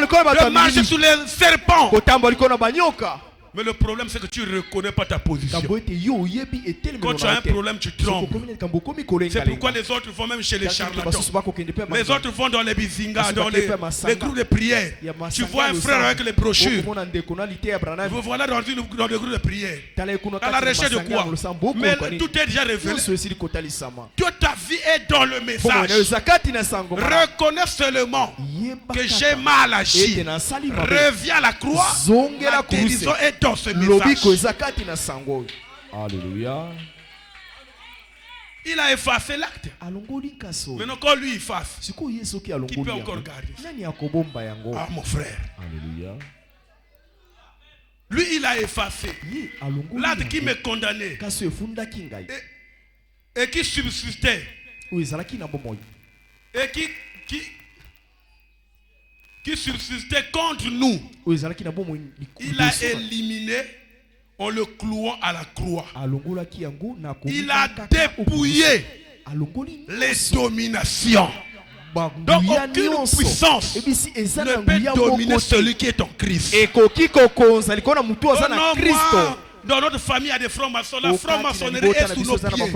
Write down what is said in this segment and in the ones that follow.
de marcher sur les serpents. Mais le problème, c'est que tu ne reconnais pas ta position. Quand tu as un problème, tu trembles. C'est pourquoi les autres vont même chez les charlatans. Les autres vont dans les bizingas, dans les groupes de prière. Tu vois un frère avec les brochures. Vous voilà dans le groupe de prière. À la recherche de quoi? Mais tout est déjà révélé. Toute ta vie est dans le message. Reconnais seulement que j'ai mal agi. Reviens à la croix. La guérison est dans ce message. Alléluia. Il a effacé l'acte. Maintenant quand lui il fasse, qui peut encore garder? Ah mon frère. Alléluia. Lui il a effacé l'acte qui me condamnait et qui subsistait et qui subsistait contre nous. Il a éliminé en le clouant à la croix. Il a dépouillé les dominations. Donc aucune puissance ne peut dominer celui qui est en Christ. Dans notre famille, il y a des francs-maçons. La franc-maçonnerie est sous nos pieds.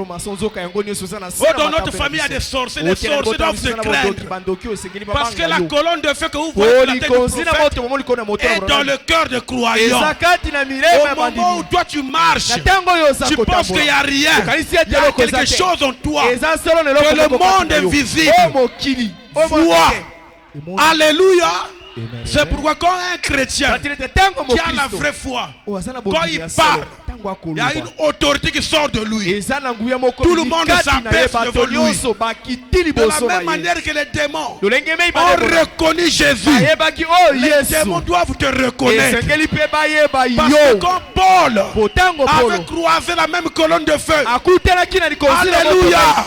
Dans notre famille, il y a des sorciers. Les sorciers doivent se craindre. Parce que la colonne de feu que vous voyez sur la tête du prophète est dans le cœur de croyants. Au moment où toi tu marches, tu penses qu'il n'y a rien. Il y a quelque chose en toi que le monde invisible voit. Alléluia. C'est pourquoi quand un chrétien qui a la vraie foi, quand il parle, il y a une autorité qui sort de lui. Tout le monde s'abaisse devant lui. De la même manière que les démons ont reconnu Jésus, les démons doivent te reconnaître. Parce que quand Paul avait croisé la même colonne de feu, alléluia,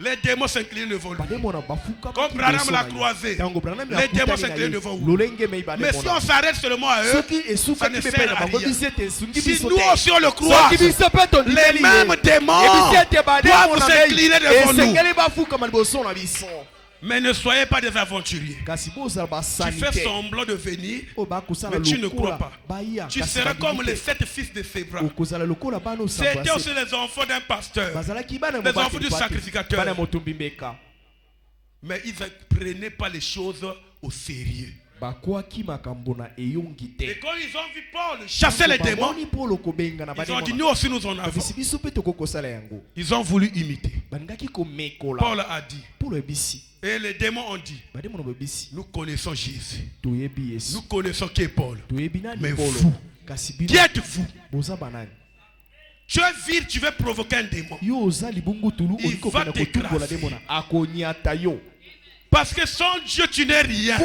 les démons s'inclinent devant lui. Comme Branham l'a croisé, les démons s'inclinent devant vous. Mais si on s'arrête seulement à eux, ça ne sert à rien. Si nous aussi on le croit, les mêmes démons doivent s'incliner devant nous. Mais ne soyez pas des aventuriers. Tu fais semblant de venir, mais tu ne crois pas. Tu seras comme les 7 fils de Sébra. C'était aussi les enfants d'un pasteur, les enfants du sacrificateur. Mais ils ne prenaient pas les choses au sérieux. Et quand ils ont vu Paul chasser les démons, ils ont dit nous aussi nous en avons. Ils ont voulu imiter. Paul a dit, et les démons ont dit, nous connaissons Jésus, nous connaissons qui est Paul, mais vous, qui êtes-vous? Tu es vil, tu veux provoquer un démon, il va t'écraser. Parce que sans Dieu tu n'es rien.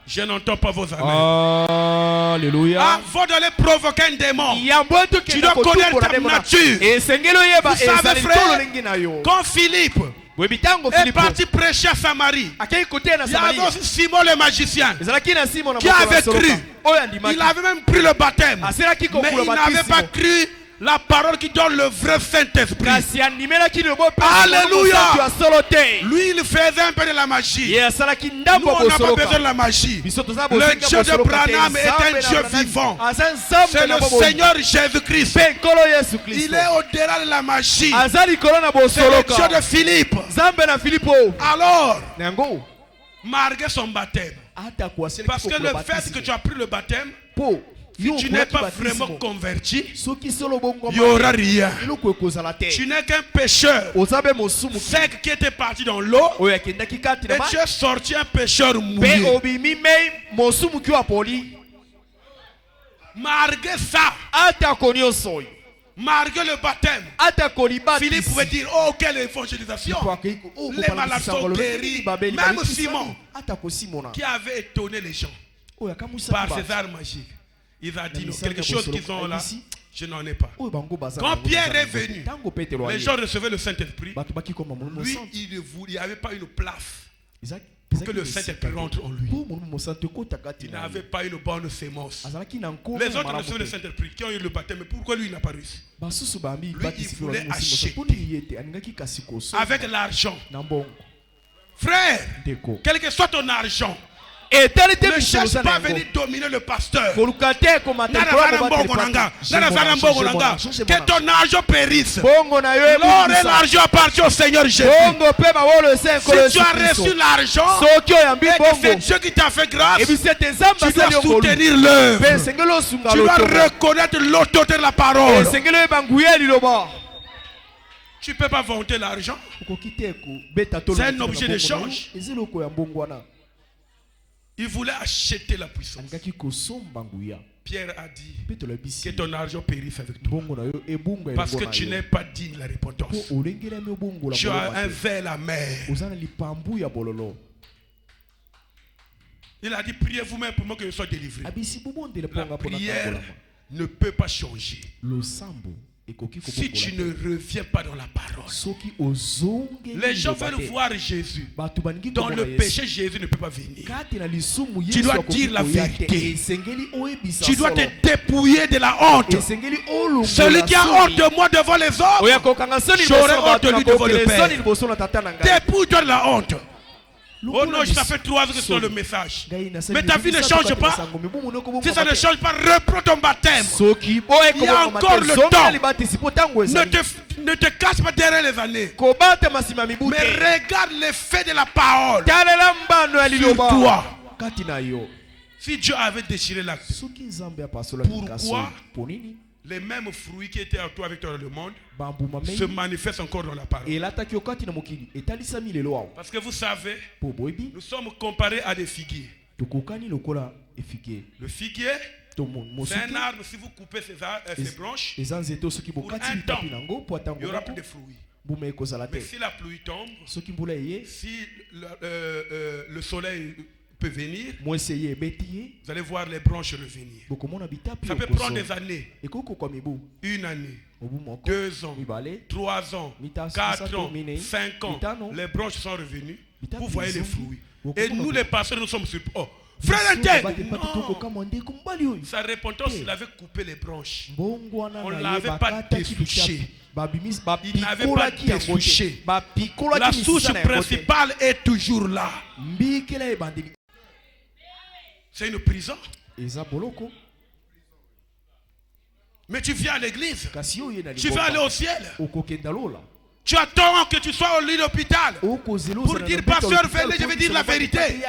Je n'entends pas vos amens. Alléluia. Avant d'aller provoquer un démon, tu dois connaître ta nature. Vous savez frère, quand Philippe est parti prêcher à Samarie, il y avait aussi Simon le magicien qui avait cru. Il avait même pris le baptême, mais il n'avait pas cru la parole qui donne le vrai Saint-Esprit. Alléluia. Lui, il faisait un peu de la magie. Nous, on n'a pas besoin de la magie. Le Dieu de Branham est un Dieu vivant. C'est le Seigneur Jésus-Christ. Il est au-delà de la magie. C'est le Dieu de Philippe. Alors, malgré son baptême, parce que le fait que tu as pris le baptême, si tu n'es pas vraiment converti, il n'y aura rien. Tu n'es qu'un pécheur sec qui était parti dans l'eau et tu es sorti un pécheur mouillé. Malgré ça, malgré le baptême, Philippe pouvait dire oh quelle évangélisation, les malades sont guéris. Même Simon qui avait étonné les gens par ses arts magiques, il a dit non, quelque chose qu'ils ont là, je n'en ai pas. Quand Pierre est venu, les gens recevaient le Saint-Esprit. Lui, il n'y avait pas une place pour que le Saint-Esprit rentre en lui. Il n'avait pas une bonne sémence. Les autres recevaient le Saint-Esprit qui ont eu le baptême, mais pourquoi lui il n'a pas réussi? Lui, il voulait acheter avec l'argent. Frère, Quel que soit ton argent, ne cherche pas à venir dominer le pasteur. Que ton argent périsse. L'or et l'argent appartient au Seigneur Jésus. Si tu as reçu l'argent et que c'est Dieu qui t'a fait grâce, tu dois soutenir l'œuvre. Tu dois reconnaître l'autorité de la parole. Tu ne peux pas vanter l'argent. C'est un objet d'échange. Il voulait acheter la puissance. Pierre a dit que ton argent périsse avec toi. Parce que tu n'es pas digne de la repentance. Tu as un verre à mer. Il a dit, priez vous-même pour moi que je sois délivré. La prière ne peut pas changer. Si tu ne reviens pas dans la parole, les gens veulent voir Jésus. Dans le péché, Jésus ne peut pas venir. Tu dois dire la vérité. Tu dois te dépouiller de la honte. Celui qui a honte de moi devant les autres, j'aurai honte de lui devant le Père. Dépouille-toi de la honte. Oh non, ça fait 3 ans que c'est le message. Mais ta vie ne change pas. Si ça ne change pas, reprends ton baptême. Il y a encore le temps. Ne te cache pas derrière les années. Mais regarde l'effet de la parole sur toi. Si Dieu avait déchiré l'acte, pourquoi les mêmes fruits qui étaient à toi avec toi dans le monde se manifestent encore dans la parole? Parce que vous savez, nous sommes comparés à des figuiers. Le figuier, c'est un arbre. Si vous coupez ses branches, pour un temps, il n'y aura plus de fruits. Mais si la pluie tombe, si le soleil peut venir, vous allez voir les branches revenir. Ça peut prendre des années. 1 année, 2 ans, 3 ans, 4 ans, 5 ans. Les branches sont revenues. Vous voyez les fruits. Et nous les pasteurs, nous sommes sur... Oh, frère Intel, sa repentance, il avait coupé les branches. On ne l'avait pas dessouché. Il n'avait pas dessouché. La souche principale est toujours là. C'est une prison. Mais tu viens à l'église. Tu vas aller au ciel. Tu attends que tu sois au lit d'hôpital pour dire, pasteur, venez, je vais dire la vérité.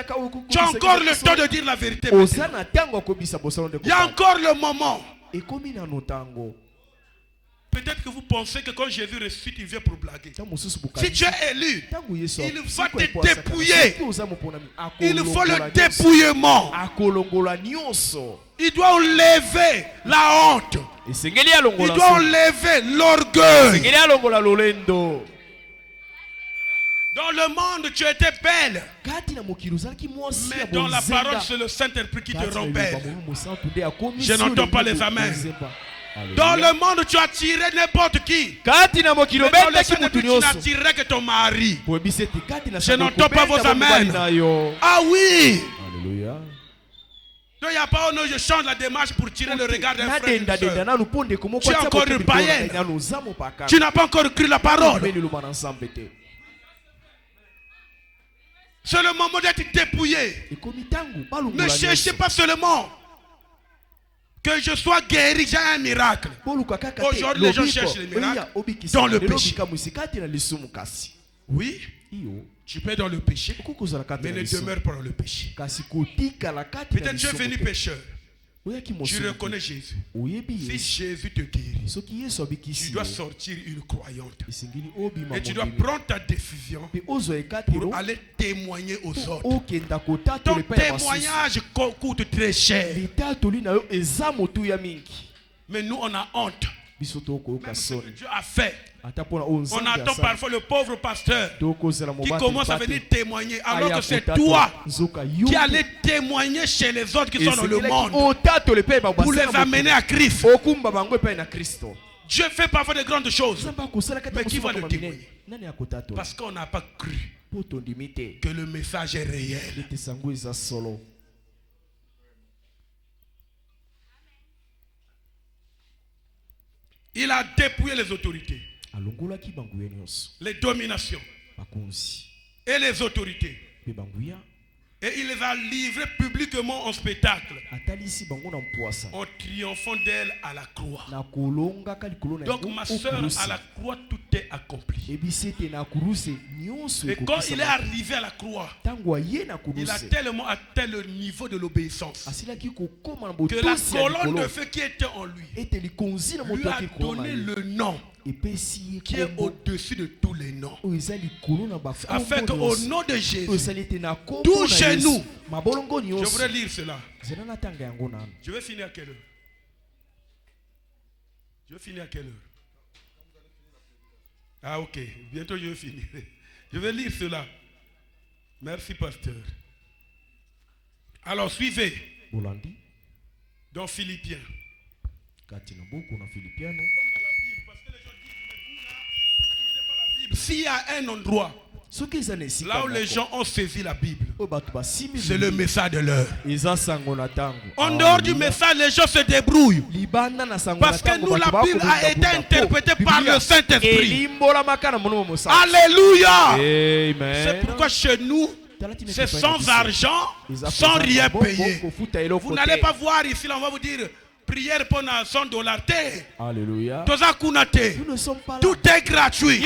Tu as encore le temps de dire la vérité. Il y a encore le moment. Peut-être que vous pensez que quand Jésus ressuscite, il vient pour blaguer. Si tu es élu, il va te dépouiller. Il faut le dépouillement. Il doit enlever la honte. Il doit enlever l'orgueil. Dans le monde, tu étais belle. Mais dans la parole, c'est le Saint-Esprit qui te rend belle. Je n'entends pas les amens. Dans le monde, tu attirais n'importe qui. Mais dans le Saint-Esprit, tu n'attirais que ton mari. Je n'entends pas vos amens. Ah oui. Alléluia. Donc il n'y a pas où je change la démarche pour tirer le regard d'un frère et d'une soeur. Tu es encore une païenne. Tu n'as pas encore cru la parole. C'est le moment d'être dépouillé. Ne cherchez pas seulement que je sois guéri, j'ai un miracle. Aujourd'hui, les gens cherchent les miracles dans le péché. Oui, tu peux être dans le péché, mais ne demeure pas dans le péché. Peut-être tu es venu pécheur. Tu reconnais Jésus. Si Jésus te guérit, tu dois sortir une croyante. Et tu dois prendre ta décision pour aller témoigner aux autres. Ton témoignage coûte très cher. Mais nous, on a honte. Même ce que Dieu a fait. On attend parfois le pauvre pasteur qui commence à venir témoigner alors que c'est toi qui allais témoigner chez les autres qui sont dans le monde pour les amener à Christ. Dieu fait parfois de grandes choses, mais qui va le témoigner? Parce qu'on n'a pas cru que le message est réel. Il a dépouillé les autorités, les dominations et les autorités. Et il les a livrés publiquement en spectacle, en triomphant d'elle à la croix. Donc ma soeur, à la croix, tout est accompli. Et quand il est arrivé à la croix, il a tellement atteint le niveau de l'obéissance que la colonne de feu qui était en lui lui a donné le nom qui est au-dessus de tous les noms, afin qu'au nom de Jésus, tout genou. Je voudrais lire cela. Je vais finir à quelle heure? Je vais finir à quelle heure? Ah ok, bientôt je vais finir. Je vais lire cela. Merci pasteur. Alors suivez. Dans Philippiens. S'il y a un endroit là où les gens ont saisi la Bible, c'est le message de l'heure. En dehors du message, les gens se débrouillent. Parce que nous, la Bible a été interprétée par le Saint-Esprit. Alléluia. C'est pourquoi chez nous, c'est sans argent, sans rien payer. Vous n'allez pas voir ici, là, on va vous dire prière pour $100. Alléluia. Tout est gratuit.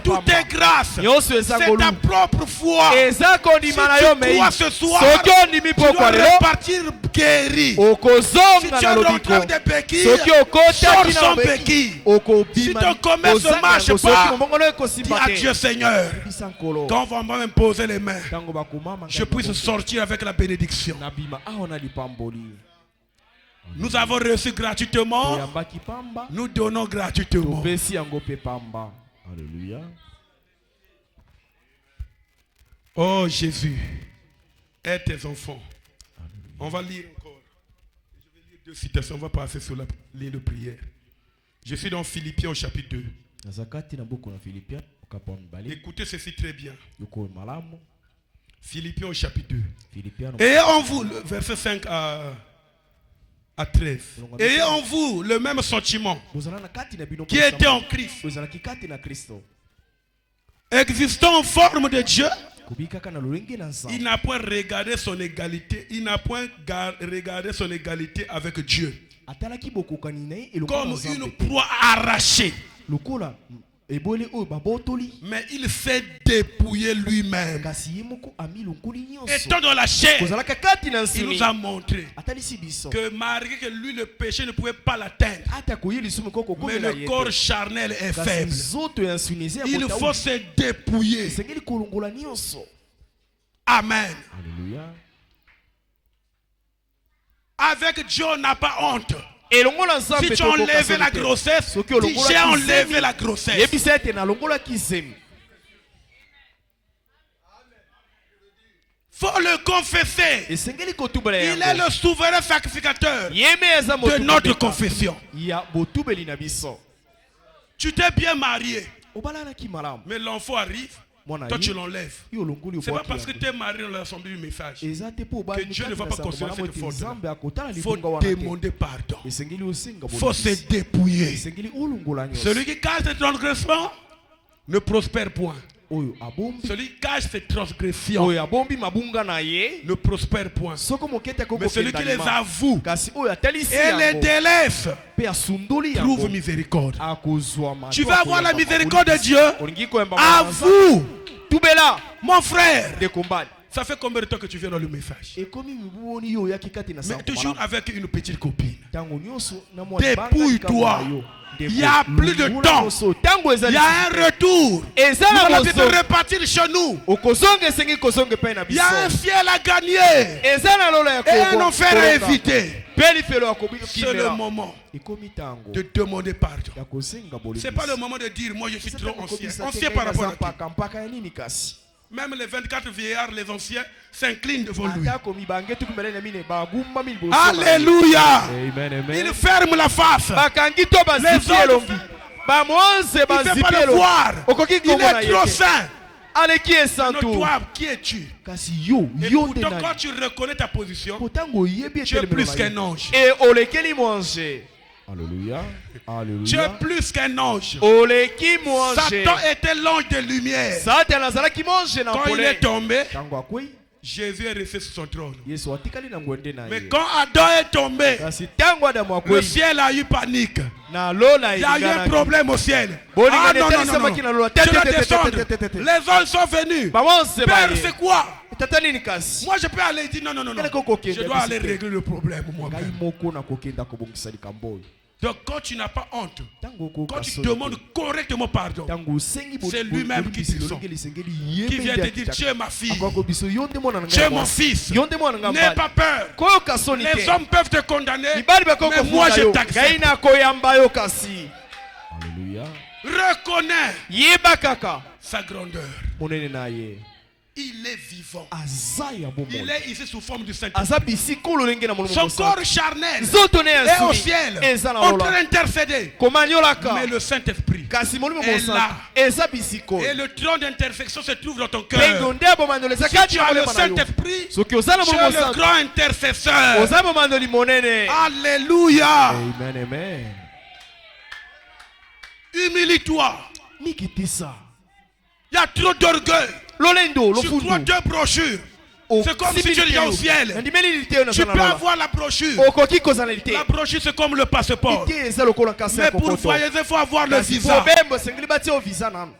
Tout est grâce. C'est ta propre foi. Si tu crois ce soir, tu dois repartir guéri. Si tu es rentré des béquilles, sors sans béquilles. Si ton commerce ne marche pas, dis à Dieu Seigneur, quand on va m'imposer les mains, je puisse sortir avec la bénédiction. Nous avons reçu gratuitement. Nous donnons gratuitement. Alléluia. Oh Jésus, aide tes enfants. On va lire encore. Je vais lire 2 citations. On va passer sur la ligne de prière. Je suis dans Philippiens au chapitre 2. Écoutez ceci très bien. Philippiens au chapitre 2. Et en vous, verset 5 à 13. Ayez en vous le même sentiment qui était en Christ, existant en forme de Dieu. Il n'a point regardé son égalité. Il n'a point regardé son égalité avec Dieu comme une proie arrachée. Mais il s'est dépouillé lui-même. Étant dans la chair, il nous a montré que malgré que lui, le péché ne pouvait pas l'atteindre, mais le corps charnel est faible. Il faut se dépouiller. Amen. Alléluia. Avec Dieu, on n'a pas honte. Si tu as enlevé la grossesse, dis j'ai enlevé la grossesse. Faut le confesser. Il est le souverain sacrificateur de notre confession. Tu t'es bien marié, mais l'enfant arrive. Toi tu l'enlèves. C'est pas parce que tu es marié dans l'assemblée du message que Dieu ne va pas considérer cette faute. Il faut demander pardon. Il faut se dépouiller. Celui qui cache ses transgressions ne prospère point. Celui qui cache ses transgressions ne prospère point. Mais celui qui les avoue et les délaisse trouve miséricorde. Tu vas avoir la miséricorde de Dieu. Avoue. Mon frère, ça fait combien de temps que tu viens dans le message? Mais toujours avec une petite copine. Dépouille-toi. Il y a plus de temps. Il y a un retour. Nous allons te repartir chez nous. Il y a un ciel à gagner et un enfer à éviter. C'est le moment de demander pardon. Ce n'est pas le moment de dire moi je suis trop ancien. Ancien par rapport à qui? Même les 24 vieillards, les anciens, s'inclinent devant lui. Alléluia. Il ferme la face. Les autres, il ne fait pas le voir. Il est trop saint. Toi, qui es-tu? Et pourtant, quand tu reconnais ta position, tu es plus qu'un ange. Alléluia. Alléluia. Tu es plus qu'un ange. Satan était l'ange de lumière. Quand il est tombé, Jésus est resté sur son trône. Mais quand Adam est tombé, le ciel a eu panique. Il y a eu un problème au ciel. Ah non, non, non, non. Je dois descendre. Les anges sont venus. Père, c'est quoi? Moi, je peux aller dire non, non, non, non. Je dois aller régler le problème moi-même. Donc quand tu n'as pas honte, quand tu demandes correctement pardon, c'est lui-même qui te sent, qui vient te dire tu es ma fille, tu es mon fils, n'aie pas peur. Les hommes peuvent te condamner, mais moi je t'accepte. Reconnais sa grandeur. Il est vivant. Il est ici sous forme du Saint-Esprit. Son corps charnel est au ciel en train d'intercéder. Mais le Saint-Esprit est là. Et le trône d'intercession se trouve dans ton cœur. Si tu as le Saint-Esprit, tu es le grand intercesseur. Alléluia. Amen. Humilie-toi. Il y a trop d'orgueil. Sur toi, deux brochures. C'est comme si tu es au ciel. Tu peux avoir la brochure. La brochure, c'est comme le passeport. Mais pour voyager, il faut avoir le visa.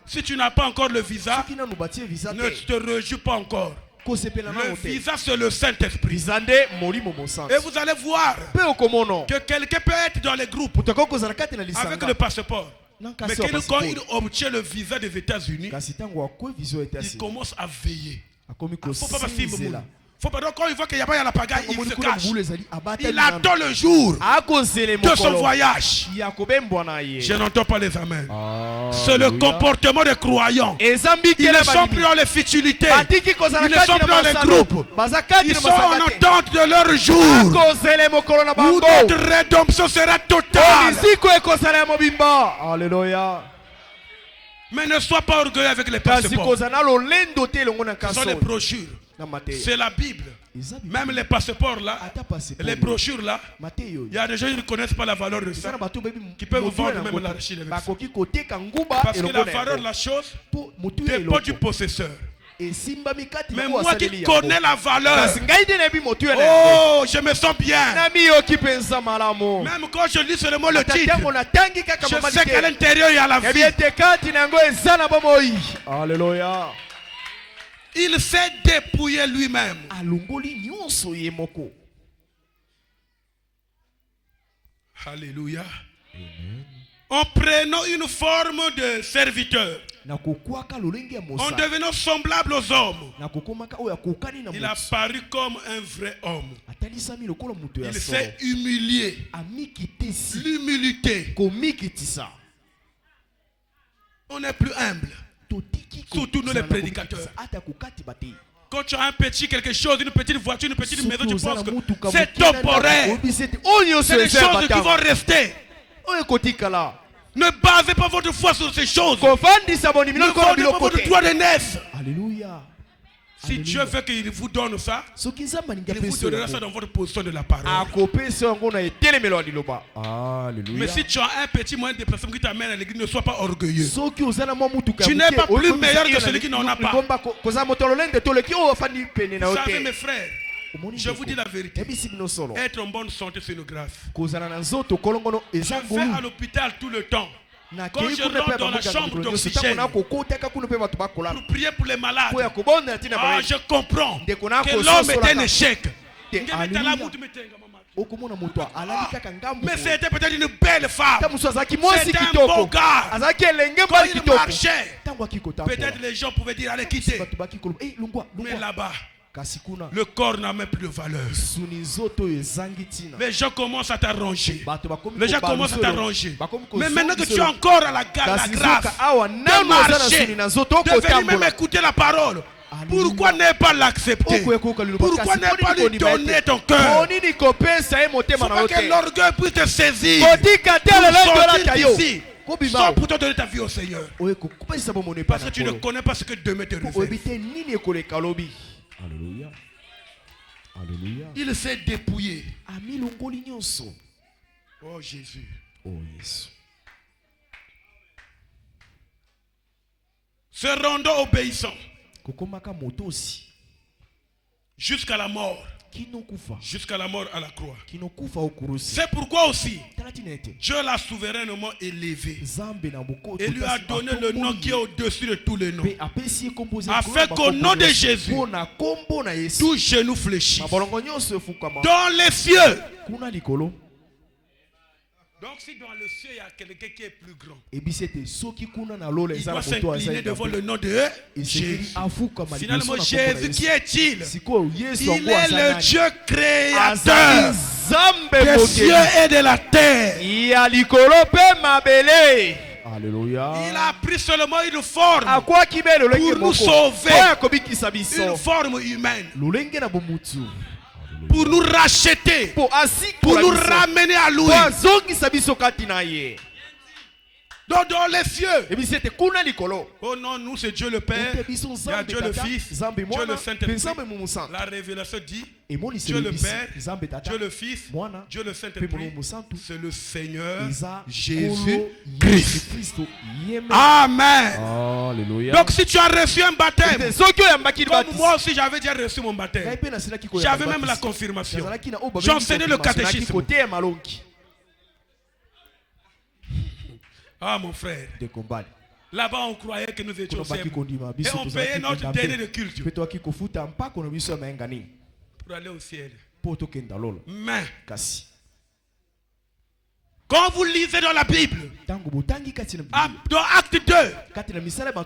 Si tu n'as pas encore le visa, ne te réjouis pas encore. Le visa, c'est le Saint-Esprit. Et vous allez voir que quelqu'un peut être dans les groupes avec le passeport. Mais quand il obtient le visa des États-Unis, il commence à veiller. Il ne faut pas passer faut pas, quand il voit qu'il n'y a pas la pagaille, il se cache. Il attend le jour de son voyage. Je n'entends pas les amens. C'est le comportement des croyants. Ils ne sont plus dans les futilités. Ils ne sont plus dans les groupes. Ils sont en attente de leur jour où notre rédemption sera totale. Alléluia. Mais ne sois pas orgueilleux avec les passeports. Ce sont des brochures. C'est la Bible. Même les passeports là, les brochures là, il y a des gens qui ne connaissent pas la valeur de ça, qui peuvent vous vendre même l'archi avec ça. Parce que la valeur de la chose dépend du possesseur. Mais moi qui connais la valeur, oh, je me sens bien. Même quand je lis seulement le titre, je sais qu'à l'intérieur il y a la vie. Alléluia. Il s'est dépouillé lui-même. Alléluia. En prenant une forme de serviteur, en devenant semblable aux hommes, il a paru comme un vrai homme. Il s'est humilié. L'humilité. On est plus humble. Surtout nous les prédicateurs. Quand tu as un petit quelque chose, une petite voiture, une petite maison, tu penses que c'est temporaire. C'est des choses qui vont rester. Ne basez pas votre foi sur ces choses. Ne vendez pas votre droit de naissance. Alléluia. Si Dieu veut qu'il vous donne ça, il vous donnera ça dans votre position de la parole. Mais si tu as un petit moyen de déplacement qui t'amène à l'église, ne sois pas orgueilleux. Tu n'es pas plus meilleur que celui qui n'en a pas. Vous savez mes frères, je vous dis la vérité. Être en bonne santé, c'est une grâce. Je vais à l'hôpital tout le temps. Quand je rentre dans la chambre d'oxygène pour prier pour les malades, je comprends que l'homme est un échec. Mais c'était peut-être une belle femme. C'était un beau gars. Quand il marchait, peut-être les gens pouvaient dire allez quitter. Mais là-bas, le corps n'a même plus de valeur. Les gens commencent à t'arranger. Les gens commencent à t'arranger. Mais maintenant que tu es encore à la grâce de marcher, de venir même écouter la parole, pourquoi ne pas l'accepter? Pourquoi ne pas lui donner ton cœur? Il ne faut pas que l'orgueil puisse te saisir. Pour sortir d'ici, sans pourtant donner ta vie au Seigneur. Parce que tu ne connais pas ce que demain te réserve. Alléluia. Alléluia. Il s'est dépouillé. Oh Jésus. Oh Yesu. Se rendant obéissant. Kokomaka moto aussi. Jusqu'à la mort. Kinokufa. Jusqu'à la mort à la croix. Kinokufa okurusi. C'est pourquoi aussi Talatinete. Dieu l'a souverainement élevé. Zambe na boko. Et lui a donné le nom qui est au-dessus de tous les noms. Apesi composé. Afin qu'au nom de Jésus, tout genou fléchisse. Dans les cieux. Kuna likolo. Donc si dans le ciel il y a quelqu'un qui est plus grand, il doit s'incliner devant le nom de Jésus. Finalement, Jésus, qui est-il? Il est le Dieu créateur des cieux et de la terre. Alléluia. Il a pris seulement une forme pour nous sauver, une forme humaine, pour nous racheter, pour nous ramener à lui. Donc dans les cieux. Oh non, nous c'est Dieu le Père, il y a Dieu le Fils, Dieu le Saint-Esprit. La révélation dit Dieu le Père, Dieu le Fils, Dieu le Saint-Esprit. C'est le Seigneur Jésus-Christ. Amen. Alléluia. Donc si tu as reçu un baptême, comme moi aussi j'avais déjà reçu mon baptême, j'avais même la confirmation, j'enseignais le catéchisme. Ah mon frère, là-bas on croyait que nous étions simples et on payait notre dernier de culte pour aller au ciel. Mais quand vous lisez dans la Bible, dans Acte 2, il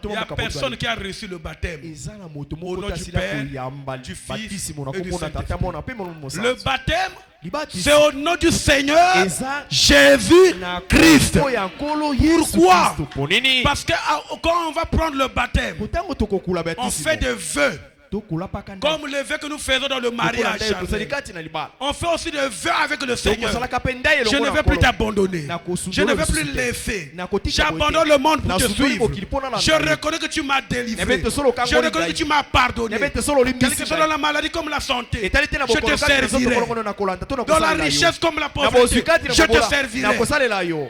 n'y a personne qui a reçu le baptême au nom du Père, du Fils et du Saint-Esprit. Le baptême, c'est au nom du Seigneur Jésus-Christ. Pourquoi? Parce que quand on va prendre le baptême, on fait des vœux. Comme les vœux que nous faisons dans le mariage. On fait aussi des vœux avec le Seigneur. Je ne vais plus t'abandonner. Je ne vais plus laisser. J'abandonne le monde pour te suivre. Je reconnais que tu m'as délivré. Je reconnais que tu m'as pardonné. Quelle que soit la maladie comme la santé, je te servirai. Dans la richesse comme la pauvreté, je te servirai.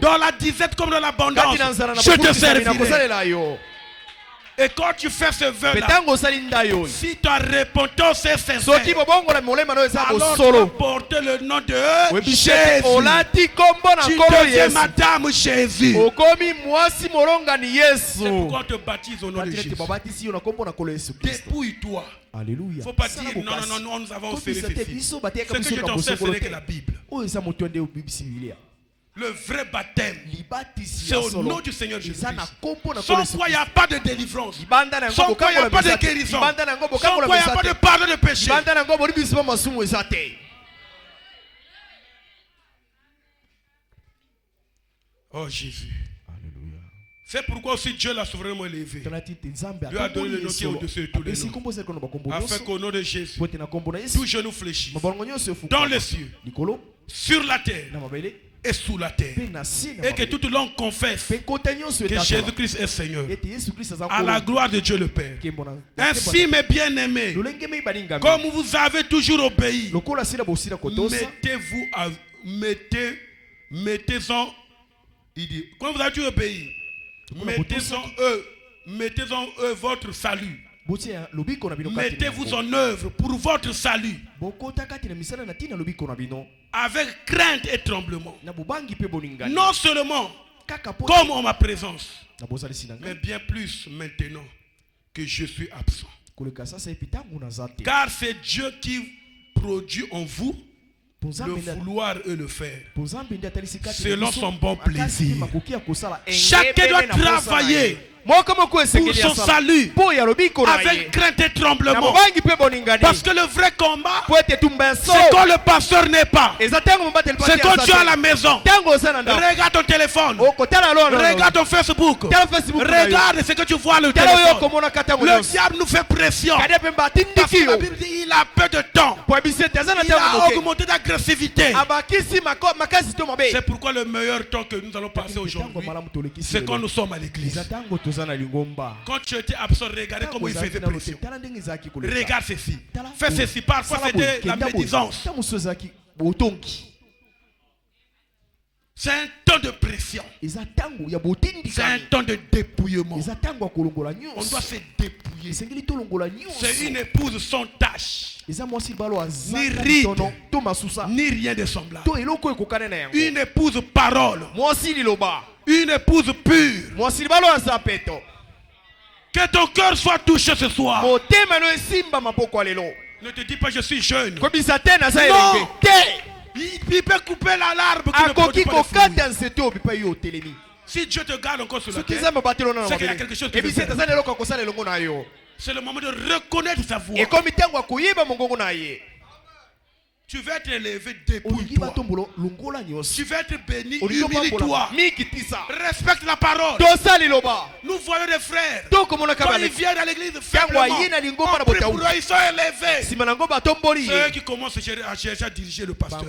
Dans la disette comme dans l'abondance, je te servirai. Et quand tu fais ce vœu-là, si ta repentance est sincère, alors tu vas porter le nom de Jésus. Tu deviens Madame Jésus. C'est pourquoi on te baptise au nom de Jésus. Dépouille-toi. Il ne faut pas dire non, nous avons fait ceci. Ce que je t'en sais, ce n'est que la Bible. Le vrai baptême, c'est au nom du Seigneur Jésus-Christ. Sans quoi il n'y a pas de délivrance. Sans quoi il n'y a pas de guérison. Sans quoi il n'y a pas de pardon de péché. Oh Jésus. Alléluia. C'est pourquoi aussi Dieu l'a souverainement élevé. Dieu a donné le nom qui est au-dessus de tous les noms. Afin qu'au nom de Jésus, tout genou fléchisse. Dans les cieux, sur la terre et sous la terre, et que toute langue confesse que Jésus-Christ est Seigneur, à la gloire de Dieu le Père. Ainsi, mes bien-aimés, comme vous avez toujours obéi, mettez-en, il dit, comme vous avez toujours obéi, mettez-en eux votre salut. Mettez-vous en œuvre pour votre salut avec crainte et tremblement. Non seulement comme en ma présence, mais bien plus maintenant que je suis absent. Car c'est Dieu qui produit en vous le vouloir et le faire selon son bon plaisir. Chacun doit travailler pour son salut avec crainte et tremblement, parce que le vrai combat, c'est quand le pasteur n'est pas, c'est quand tu es à la maison. Regarde ton téléphone, regarde ton Facebook, regarde ce que tu vois le téléphone. Le diable nous fait pression parce que la Bible dit il a peu de temps, il a augmenté d'agressivité. C'est pourquoi le meilleur temps que nous allons passer aujourd'hui, c'est quand nous sommes à l'église. Quand tu étais absent, regardez comment il faisait pression. Regarde ceci. Fais ceci. Parfois c'était la médisance. C'est un temps de pression. C'est un temps de dépouillement. On doit se dépouiller. C'est une épouse sans tache, ni ride, ni rien de semblable. Une épouse parole, une épouse pure. Que ton cœur soit touché ce soir. Ne te dis pas je suis jeune. Non. Il peut couper l'arbre qui ne produit pas de fruits. Si Dieu te garde encore sur la terre, c'est qu'il y a quelque chose qui veut faire. C'est le moment de reconnaître sa voix. Tu vas être élevé, dépouille-toi. Tu vas être béni, humilie-toi. Respecte la parole. Nous voyons des frères. Quand ils viennent à l'église, faiblement, on prie pour eux, ils sont élevés. Ceux qui commencent à chercher à diriger le pasteur.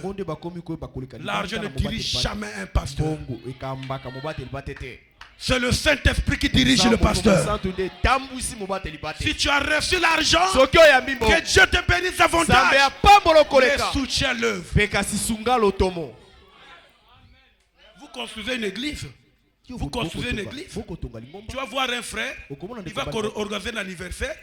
L'argent ne dirige jamais un pasteur. C'est le Saint-Esprit qui dirige le pasteur. Si tu as reçu l'argent, que Dieu te bénisse davantage. Mais soutiens l'œuvre. Vous construisez une église. Vous construisez une église. Tu vas voir un frère. Il va organiser un anniversaire.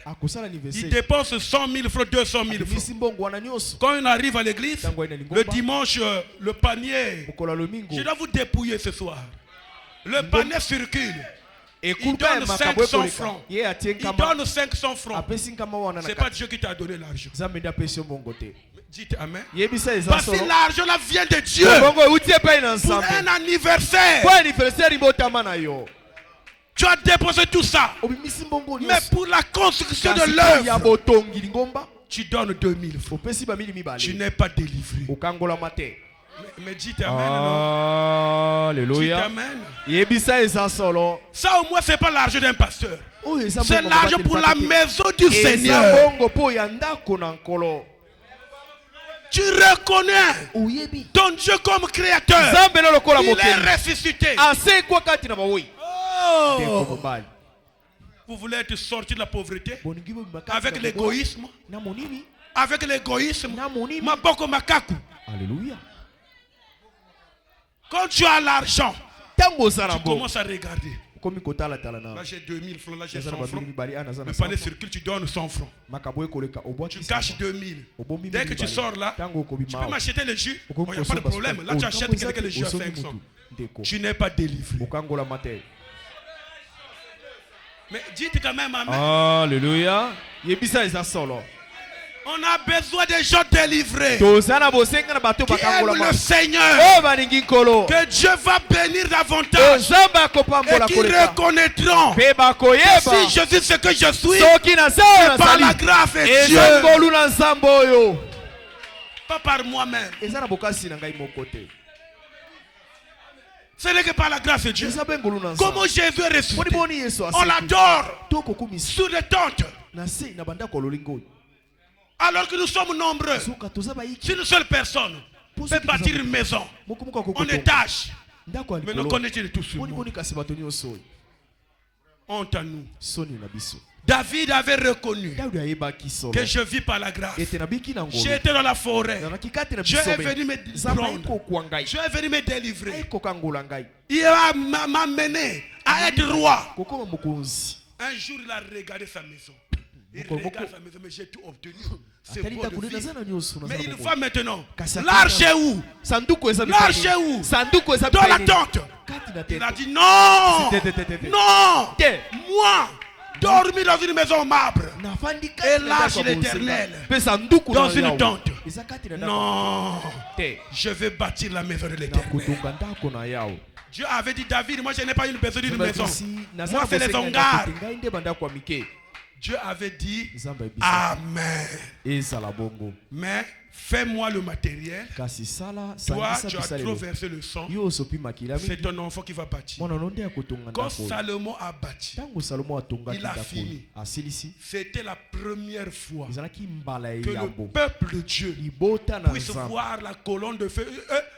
Il dépense 100 000 francs, 200 000 francs. Quand il arrive à l'église, le dimanche, le panier. Je dois vous dépouiller ce soir. Le panier circule. Il donne 500 francs. Il donne 500 francs. Ce n'est pas Dieu qui t'a donné l'argent. Dites Amen. Parce que l'argent là vient de Dieu. Pour un anniversaire. Tu as déposé tout ça. Mais pour la construction de l'œuvre, tu donnes 2000 francs. Tu n'es pas délivré. Mais dites Amen. Alléluia. Dites Amen. Ça au moins c'est pas l'argent d'un pasteur. C'est l'argent pour la maison du Seigneur. Tu reconnais ton Dieu comme créateur. Il est ressuscité. Oh. Vous voulez être sorti de la pauvreté avec l'égoïsme. Avec l'égoïsme. Maboko makaku. Alléluia. Quand tu as l'argent, tu commences à regarder. Là j'ai 2000 francs, là j'ai 100 francs. Le panier circule, tu donnes 100 francs. Tu caches 2000. Dès que tu sors là, tu peux m'acheter le jus. Il n'y a pas de problème. Là tu achètes quelqu'un le jus à 500. Tu n'es pas délivré. Mais dites quand même Amen. Alléluia. On a besoin des gens délivrés qui aiment le Seigneur, que Dieu va bénir davantage et qui reconnaîtront que si je suis ce que je suis, c'est par la grâce de Dieu, pas par moi-même. Ce n'est que par la grâce de Dieu. Comment Jésus est ressuscité? On l'adore sous les tentes. Alors que nous sommes nombreux, si une seule personne peut bâtir une maison, on étage. Mais nous connaissons tous ce monde. Honte à nous. David avait reconnu que je vis par la grâce. J'étais dans la forêt. Dieu est venu me prendre. Dieu est venu me délivrer. Il m'a mené à être roi. Un jour, il a regardé sa maison. Il regarde sa maison, mais j'ai tout obtenu. C'est beau de vivre. Mais il voit maintenant. L'arche est où? L'arche est où? Dans la tente. Il a dit non. Non. Moi, dormi dans une maison en marbre. Et l'arche de l'Éternel dans une tente. Non. Je vais bâtir la maison de l'Éternel. Dieu avait dit David, moi je n'ai pas une besoin d'une maison. Moi c'est les hangars. Dieu avait dit Amen. Mais fais-moi le matériel. Toi, tu as trop versé le sang. C'est ton enfant qui va bâtir. Quand Salomon a bâti, il a fini. C'était la première fois que le peuple de Dieu puisse voir la colonne de feu.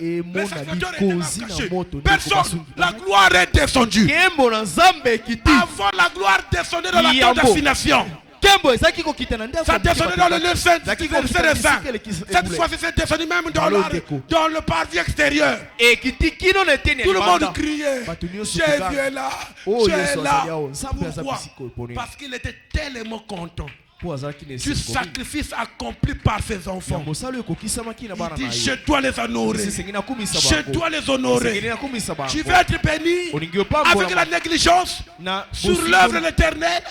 Les sacrificateurs étaient cachés. Personne. La gloire est descendue. Avant, la gloire descendait dans la tente d'assignation. Ça descendait dans le lieu saint. Cette fois-ci, c'est descendu même dans le parvis extérieur. Tout le monde criait. Jésus est là. Jésus est là. Pourquoi? Parce qu'il était tellement content du sacrifice accompli par ses enfants. Il dit, je dois les honorer. Je dois les honorer. Tu veux être béni avec la négligence sur l'œuvre de l'Éternel?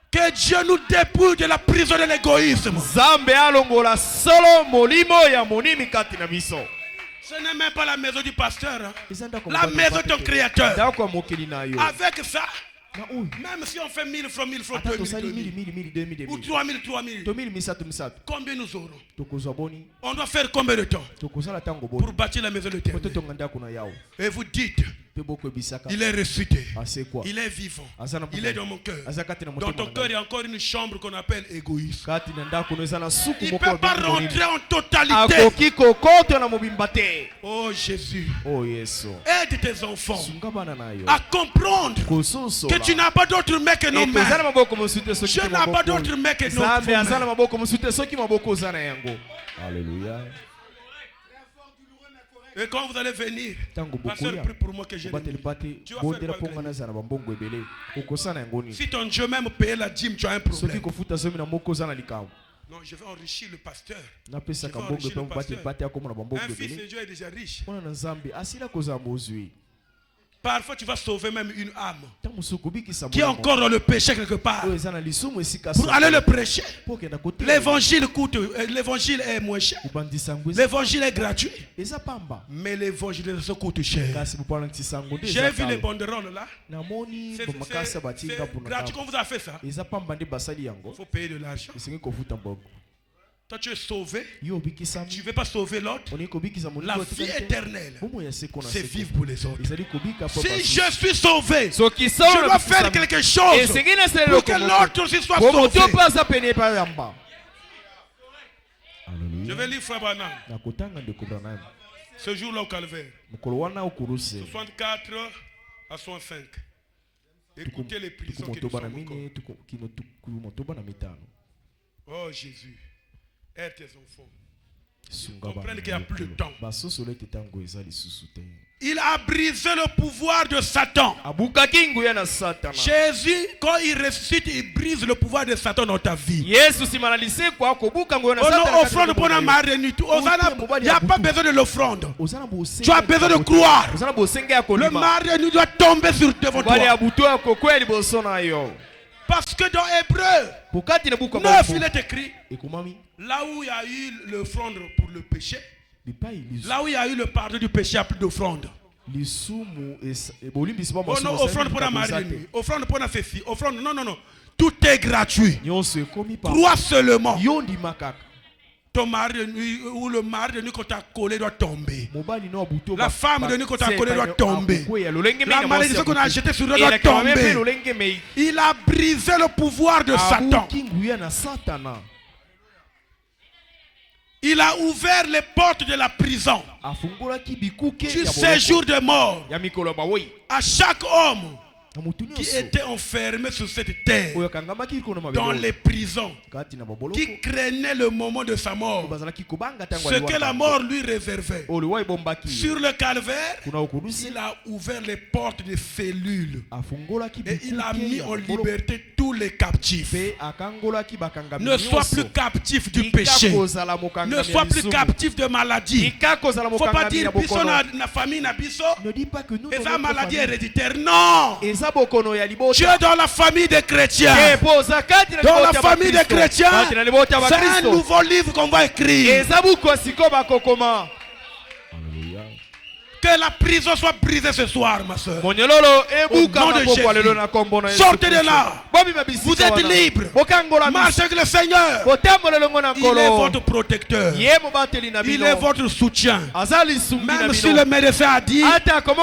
Que Dieu nous dépouille de la prison de l'égoïsme. Ce n'est même pas la maison du pasteur, hein. La maison de ton créateur. Avec ça, même si on fait 1000 francs, 2000, ou 3000, combien nous aurons? On doit faire combien de temps pour bâtir la maison de l'Éternel? Et vous dites, il est ressuscité, il est vivant, il est dans mon cœur. Dans ton cœur, il y a encore une chambre qu'on appelle égoïsme. Il ne peut pas rentrer en totalité. Oh Jésus, aide tes enfants à comprendre que tu n'as pas d'autre mec que nos mères. Je n'ai pas d'autre mec que nos mères. Alléluia. Et quand vous allez venir, pasteur, prie pour moi que je tu vas faire quoi? Si ton Dieu même paye la dîme, tu as un problème. Non, je vais enrichir le pasteur. Un fils de Dieu est déjà riche. Parfois, tu vas sauver même une âme qui est encore dans le péché quelque part. Pour aller le prêcher. L'évangile coûte, l'évangile est moins cher. L'évangile est gratuit. Mais l'évangile se coûte cher. J'ai vu les banderoles là. C'est gratuit. Quand vous avez fait ça, il faut payer de l'argent. Toi, tu es sauvé. Tu ne veux pas sauver l'autre. La vie éternelle, c'est vivre pour les autres. Si je suis sauvé, je dois faire quelque chose pour que l'autre aussi soit sauvé. Je vais lire Frère Branham. Ce jour-là au Calvaire, 64 à 65. Écoutez les prisons qui nous sont encore. Oh Jésus. Aide tes enfants. Comprennent qu'il n'y a plus de temps. Il a brisé le pouvoir de Satan. Jésus, quand il ressuscite, il brise le pouvoir de Satan dans ta vie. Offrande pour la marée. Il n'y a pas besoin de l'offrande. Tu as besoin de croire. Le marée doit tomber sur devant toi. Parce que dans Hébreu 9, il est écrit, là où il y a eu l'offrande pour le péché, là où il y a eu le pardon du péché, il n'y a plus d'offrande. Oh non, offrande pour la mariée, offrande pour la ceci, offrande, non. Tout est gratuit. Crois seulement. Ton mari de nuit ou le mari de nuit qu'on t'a collé doit tomber. La femme de nuit qu'on t'a collé doit tomber. La malédiction qu'on a jetée sur lui doit tomber. Il a brisé le pouvoir de Satan. Il a ouvert les portes de la prison du séjour de mort à chaque homme qui était enfermé sur cette terre, dans les prisons, qui craignait le moment de sa mort, ce que la mort lui réservait. Sur le calvaire, il a ouvert les portes des cellules et il a mis en liberté tous les captifs. Ne sois plus captif du péché, ne sois plus captif de maladie. Il ne faut pas dire que la famille n'a pas et sa maladie héréditaire. Non! Tu es dans la famille des chrétiens. Dans la famille des chrétiens, c'est un nouveau livre qu'on va écrire. Que la prison soit brisée ce soir, ma soeur. Au nom de Jésus. Sortez de là. Vous êtes libre. Marchez avec le Seigneur. Il est votre protecteur. Il est votre soutien. Même si le médecin a dit toi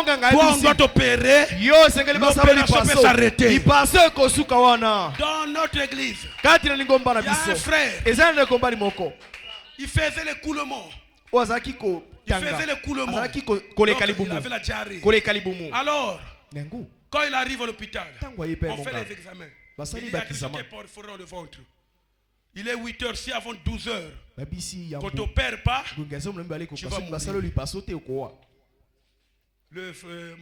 on doit t'opérer, l'opération peut s'arrêter. Dans notre église, il y a un frère. Il faisait l'écoulement. Il faisait l'écoulement. Il avait la diarrhée. Alors, Quand il arrive à l'hôpital, Tango on aye pe fait monga. les examens. Basali Il y a quelque chose bakizama. qui est perforant le ventre. Il est 8h, si avant 12h, Babisi ya. quand tu n'opères pas, Gungazo mlembe ali ko Tu vas kaso mourir. basalo li pasote okoa.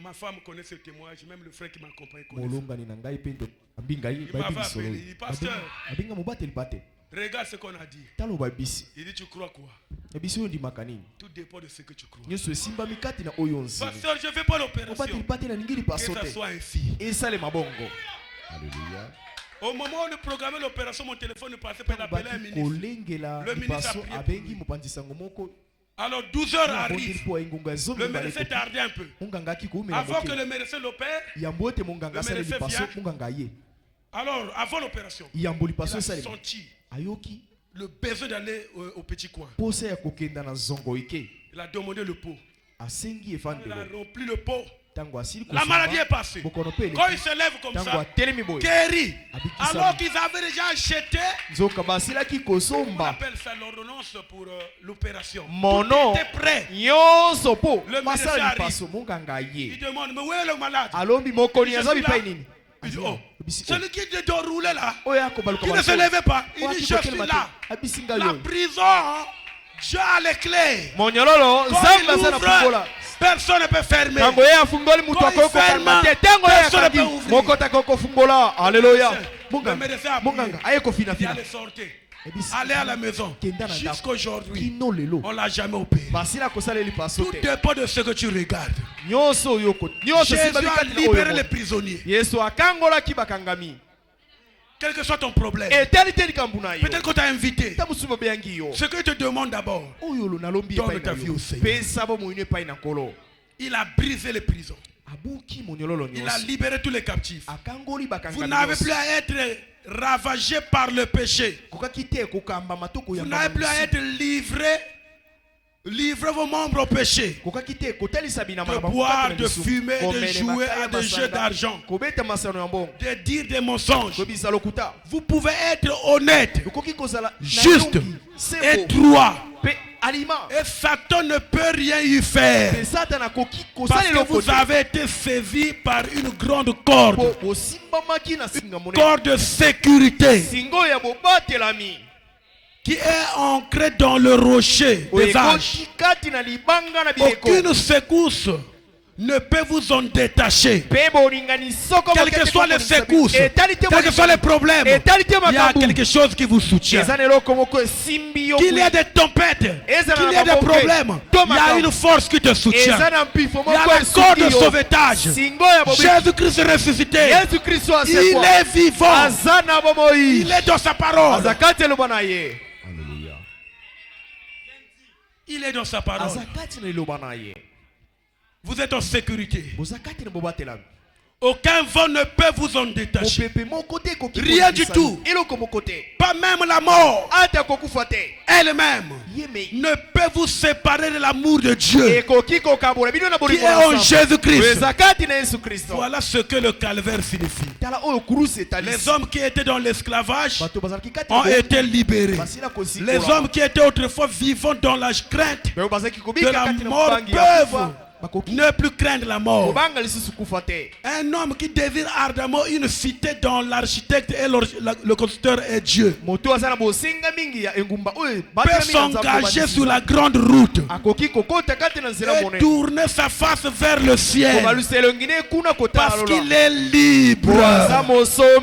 ma femme connaît ce témoignage, même le frère qui m'accompagne connaît. Molonga ni nangai pe ndo ambinga yi Il m'avait babisi solo. appelé, il dit, pasteur. Abinga mobate li pate. Regarde ce qu'on a dit. Talo babisi. Il dit, tu crois quoi? Babisi ndi makani. Tout dépend de ce que tu crois. Nyeso simba mikati na oyonzi. Pasteur, je ne fais pas Mobate li l'opération. pate na ngiri Que ça pasote. soit ainsi. Esale mabongo. Alléluia. Au moment où nous programmons l'opération, mon téléphone ne passait pas d'appeler un ministre. Kolengela Le ministre a lipaso prié pour abengi lui. mopanzisango moko. Alors 12h arrive. Le Le médecin tardait un peu. Avant que le médecin l'opère, le médecin vient. Alors, avant l'opération, il a senti le besoin d'aller au petit coin. Il a demandé le pot. Il a rempli le pot. La maladie est passée. Quand il se lève comme ça, guéri. Alors qu'ils avaient déjà acheté, on appelle ça l'ordonnance pour l'opération. Tout était prêt. Le médecin arrive. Il demande, mais où est le malade? Il dit, oh, celui qui doit rouler là, qui ne se levait pas. Il dit, je suis là. La prison, Dieu a les clés. Quand il ouvre, personne ne peut fermer. Quand il ferme, personne ne peut ouvrir. Alléluia. Le médecin a prié. Il allait sortir. Aller à la maison. Jusqu'aujourd'hui, on ne l'a jamais opéré. Tout dépend de ce que tu regardes. Jésus a libéré les prisonniers. Quel que soit ton problème. Peut-être qu'on t'a invité. Ce que tu te demandes d'abord, donne ta vie au Seigneur. Il a brisé les prisons. Il a libéré tous les captifs. Vous n'avez plus à être ravagé par le péché. Vous n'avez plus à être livrez vos membres au péché. De boire, de fumer, de jouer à des jeux d'argent, de dire des mensonges. Vous pouvez être honnête, juste et droit. Et Satan ne peut rien y faire. Parce que vous avez été saisi par une grande corde. Une corde de sécurité qui est ancrée dans le rocher des âges. Aucune secousse ne peut vous en détacher. Quelles que soient les secousses, quels que soient les problèmes, il y a quelque chose qui vous soutient. Qu'il y ait des tempêtes, qu'il y ait des problèmes, il y a une force qui te soutient. Il y a la corde de sauvetage. Jésus-Christ est ressuscité. Il est vivant. Il est dans sa parole. Il est dans sa parole. Vous êtes en sécurité. Aucun vent ne peut vous en détacher. Rien du tout. Pas même la mort elle-même ne peut vous séparer de l'amour de Dieu qui est en Jésus-Christ. Voilà ce que le calvaire signifie. Les hommes qui étaient dans l'esclavage ont été libérés. Les hommes qui étaient autrefois vivants dans la crainte de la mort peuvent ne plus craindre la mort. Un homme qui désire ardemment une cité dont l'architecte et le constructeur est Dieu peut s'engager sur la grande route et tourner sa face vers le ciel parce qu'il est libre.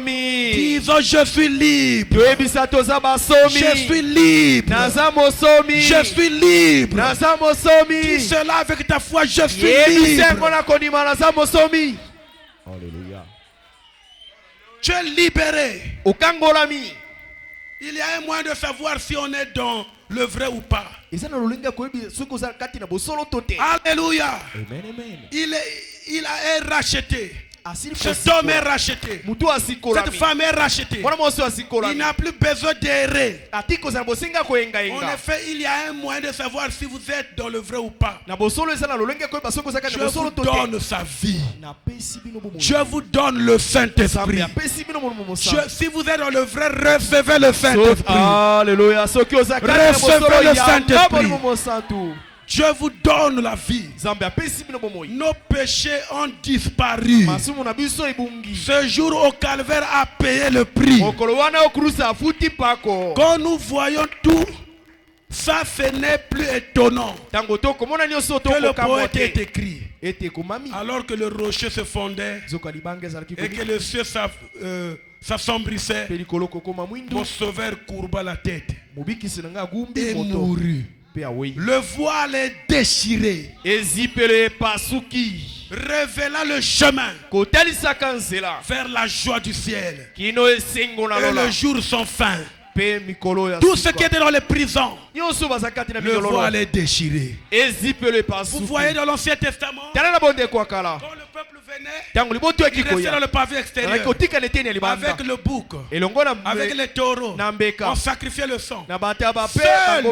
Disons, je suis libre. Je suis libre. Je suis libre. Dis cela avec ta foi. Je suis libre. Alléluia. Tu es libéré. Il y a un moyen de savoir si on est dans le vrai ou pas. Alléluia. Il a racheté. Cet homme est racheté. Cette femme est rachetée. Il n'a plus besoin d'errer. En effet, il y a un moyen de savoir si vous êtes dans le vrai ou pas. Dieu vous donne sa vie. Dieu vous donne le Saint-Esprit. Si vous êtes dans le vrai, recevez le Saint-Esprit. Alléluia. Recevez le Saint-Esprit. Dieu vous donne la vie. Nos péchés ont disparu. Ce jour au calvaire a payé le prix. Quand nous voyons tout, ça ce n'est plus étonnant que le poète ait écrit. Alors que le rocher se fondait et que le ciel s'assombrissait, mon sauveur courba la tête et mourut. Le voile est déchiré, révélant le chemin vers la joie du ciel et le jour sans fin. Tout ce qui était dans les prisons, le voile est déchiré. Vous voyez dans l'Ancien Testament, quand le peuple venait, il restait dans le pavé extérieur avec le bouc, avec les taureaux. On sacrifiait le sang. Seul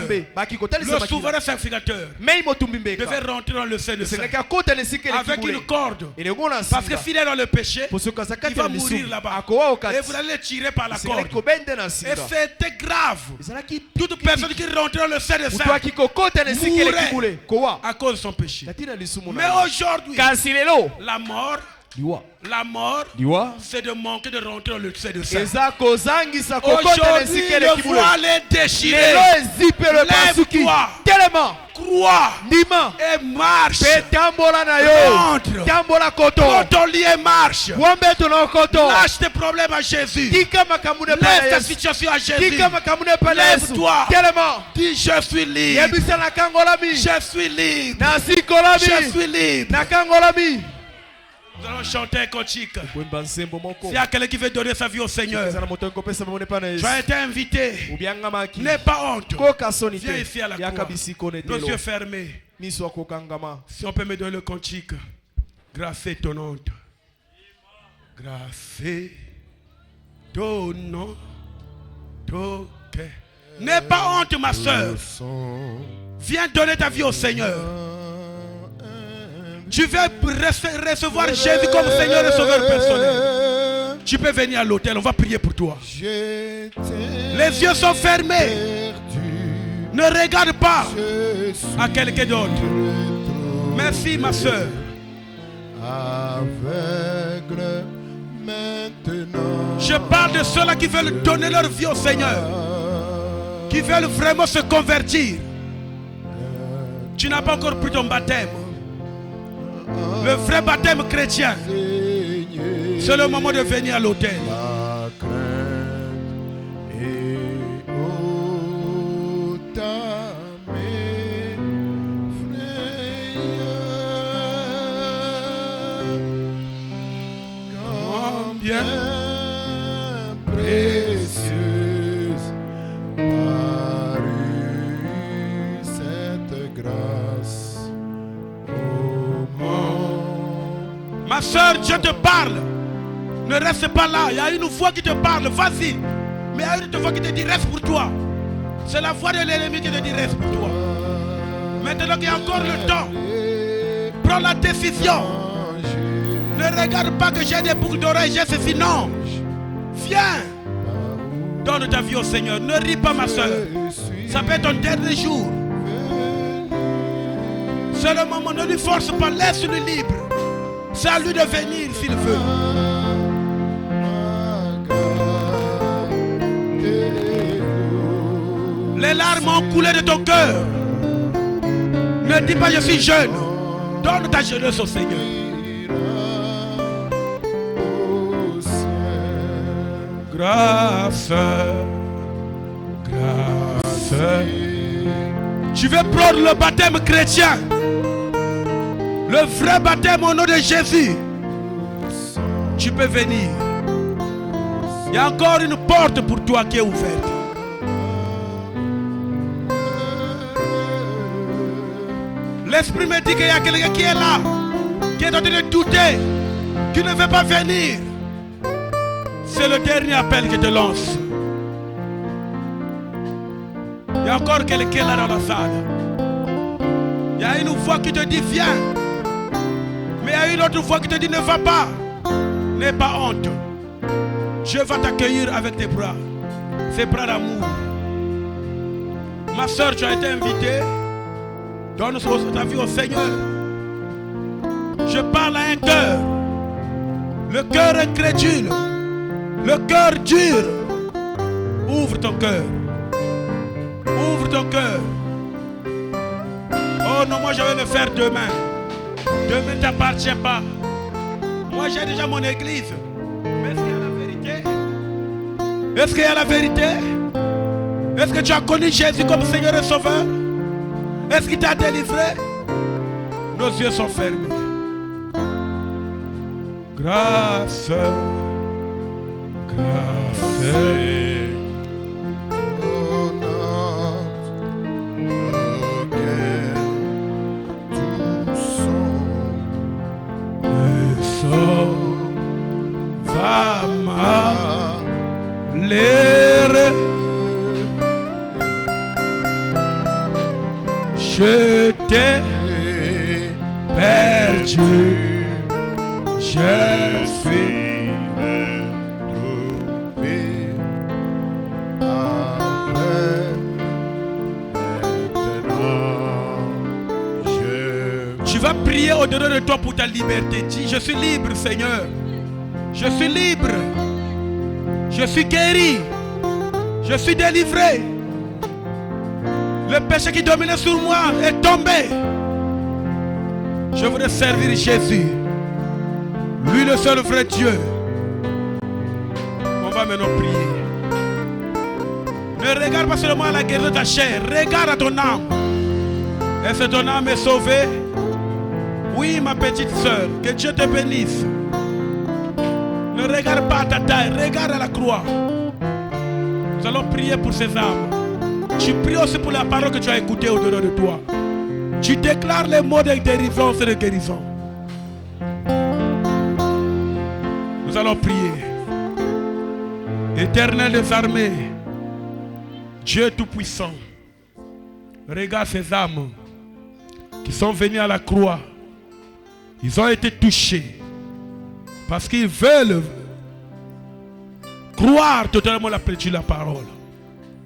le souverain sacrificateur devait rentrer dans le sein de Saint avec une corde, parce que s'il est dans le péché, il va mourir là-bas et vous allez le tirer par la corde. Et c'était grave. Toute personne qui rentrait dans le sein de Saint mourait à cause de son péché. Mais aujourd'hui, la mort, c'est de manquer de rentrer dans le sein de Saint. Aujourd'hui, le voile est déchiré. Lève-toi, crois et marche. Rentre dans ton lit et marche. Lâche tes problèmes à Jésus. Laisse ta situation à Jésus. Lève-toi. Dis je suis libre. Je suis libre. Je suis libre. Nous allons chanter un cantique. S'il y a quelqu'un qui veut donner sa vie au Seigneur, tu as été invité. N'aie pas honte. Viens ici à la croix. Nos yeux fermés. Si on peut me donner le cantique. Grâce étonnante. Grâce étonnante. N'aie pas honte, ma soeur. Viens donner ta vie au Seigneur. Tu veux recevoir Jésus comme Seigneur et Sauveur personnel. Tu peux venir à l'hôtel, on va prier pour toi. Les yeux sont fermés. Ne regarde pas à quelqu'un d'autre. Merci ma soeur. Je parle de ceux-là qui veulent donner leur vie au Seigneur, qui veulent vraiment se convertir. Tu n'as pas encore pris ton baptême. Le vrai baptême chrétien, c'est le moment de venir à l'autel. Combien précieuse parut cette grâce. Ma soeur, Dieu te parle. Ne reste pas là. Il y a une voix qui te parle. Vas-y. Mais il y a une voix qui te dit reste pour toi. C'est la voix de l'ennemi qui te dit reste pour toi. Maintenant qu'il y a encore le temps, prends la décision. Ne regarde pas que j'ai des boucles d'oreilles, j'ai ceci. Non. Viens. Donne ta vie au Seigneur. Ne ris pas, ma soeur. Ça peut être ton dernier jour. C'est le moment. Ne lui force pas. Laisse-le libre. C'est à lui de venir s'il veut. Les larmes ont coulé de ton cœur. Ne dis pas je suis jeune. Donne ta jeunesse au Seigneur. Grâce. Grâce. Tu veux prendre le baptême chrétien. Le vrai baptême au nom de Jésus. Tu peux venir. Il y a encore une porte pour toi qui est ouverte. L'esprit me dit qu'il y a quelqu'un qui est là, qui est en train de douter, qui ne veut pas venir. C'est le dernier appel que je te lance. Il y a encore quelqu'un là dans la salle. Il y a une voix qui te dit viens. Mais il y a une autre voix qui te dit ne va pas. N'aie pas honte. Dieu va t'accueillir avec tes bras. Ses bras d'amour. Ma soeur, tu as été invitée. Donne ta vie au Seigneur. Je parle à un cœur. Le cœur incrédule. Le cœur dur. Ouvre ton cœur. Ouvre ton cœur. Oh non, moi je vais le faire demain. Demain ne t'appartient pas. Moi j'ai déjà mon église. Mais est-ce qu'il y a la vérité? Est-ce qu'il y a la vérité? Est-ce que tu as connu Jésus comme Seigneur et Sauveur? Est-ce qu'il t'a délivré? Nos yeux sont fermés. Grâce. Grâce. Je t'ai perdu, je suis retrouvé. Tu vas prier au-dedans de toi pour ta liberté. Dis, je suis libre, Seigneur. Je suis libre. Je suis guéri. Je suis délivré. Le péché qui dominait sur moi est tombé. Je voudrais servir Jésus. Lui le seul vrai Dieu. On va maintenant prier. Ne regarde pas seulement à la guérison de ta chair. Regarde à ton âme. Est-ce que ton âme est sauvée? Oui, ma petite soeur. Que Dieu te bénisse. Ne regarde pas à ta taille. Regarde à la croix. Nous allons prier pour ces âmes. Tu pries aussi pour la parole que tu as écoutée au-dedans de toi. Tu déclares les mots de délivrance et de guérison. Nous allons prier. Éternel des armées, Dieu Tout-Puissant, regarde ces âmes qui sont venues à la croix. Ils ont été touchés parce qu'ils veulent croire totalement la parole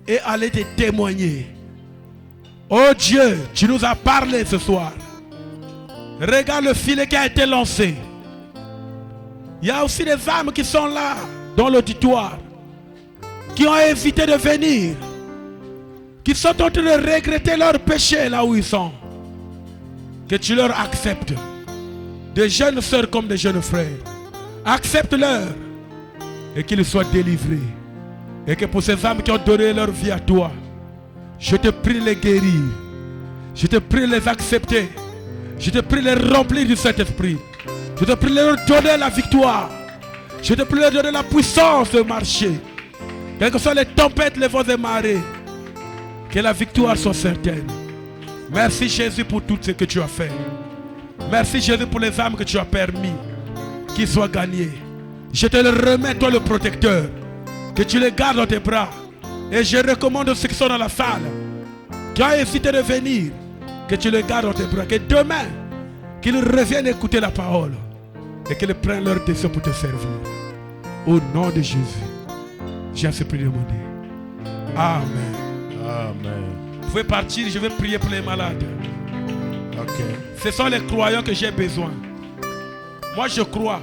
et aller te témoigner. Oh Dieu, tu nous as parlé ce soir. Regarde le filet qui a été lancé. Il y a aussi des âmes qui sont là dans l'auditoire, qui ont évité de venir, qui sont en train de regretter leur péché là où ils sont. Que tu leur acceptes, des jeunes sœurs comme des jeunes frères. Accepte-leur et qu'ils soient délivrés. Et que pour ces âmes qui ont donné leur vie à toi, je te prie de les guérir. Je te prie de les accepter. Je te prie de les remplir du Saint-Esprit. Je te prie de leur donner la victoire. Je te prie de leur donner la puissance de marcher. Quelles que soient les tempêtes, les vents et marées, que la victoire soit certaine. Merci Jésus pour tout ce que tu as fait. Merci Jésus pour les âmes que tu as permis qu'ils soient gagnés. Je te le remets, toi le protecteur. Que tu les gardes dans tes bras. Et je recommande ceux qui sont dans la salle, qui ont hésité de venir, que tu les gardes dans tes bras. Que demain, qu'ils reviennent écouter la parole et qu'ils prennent leur décision pour te servir. Au nom de Jésus, j'ai assez prié de demander. Amen. Amen. Vous pouvez partir, je vais prier pour les malades. Ok. Ce sont les croyants que j'ai besoin. Moi je crois.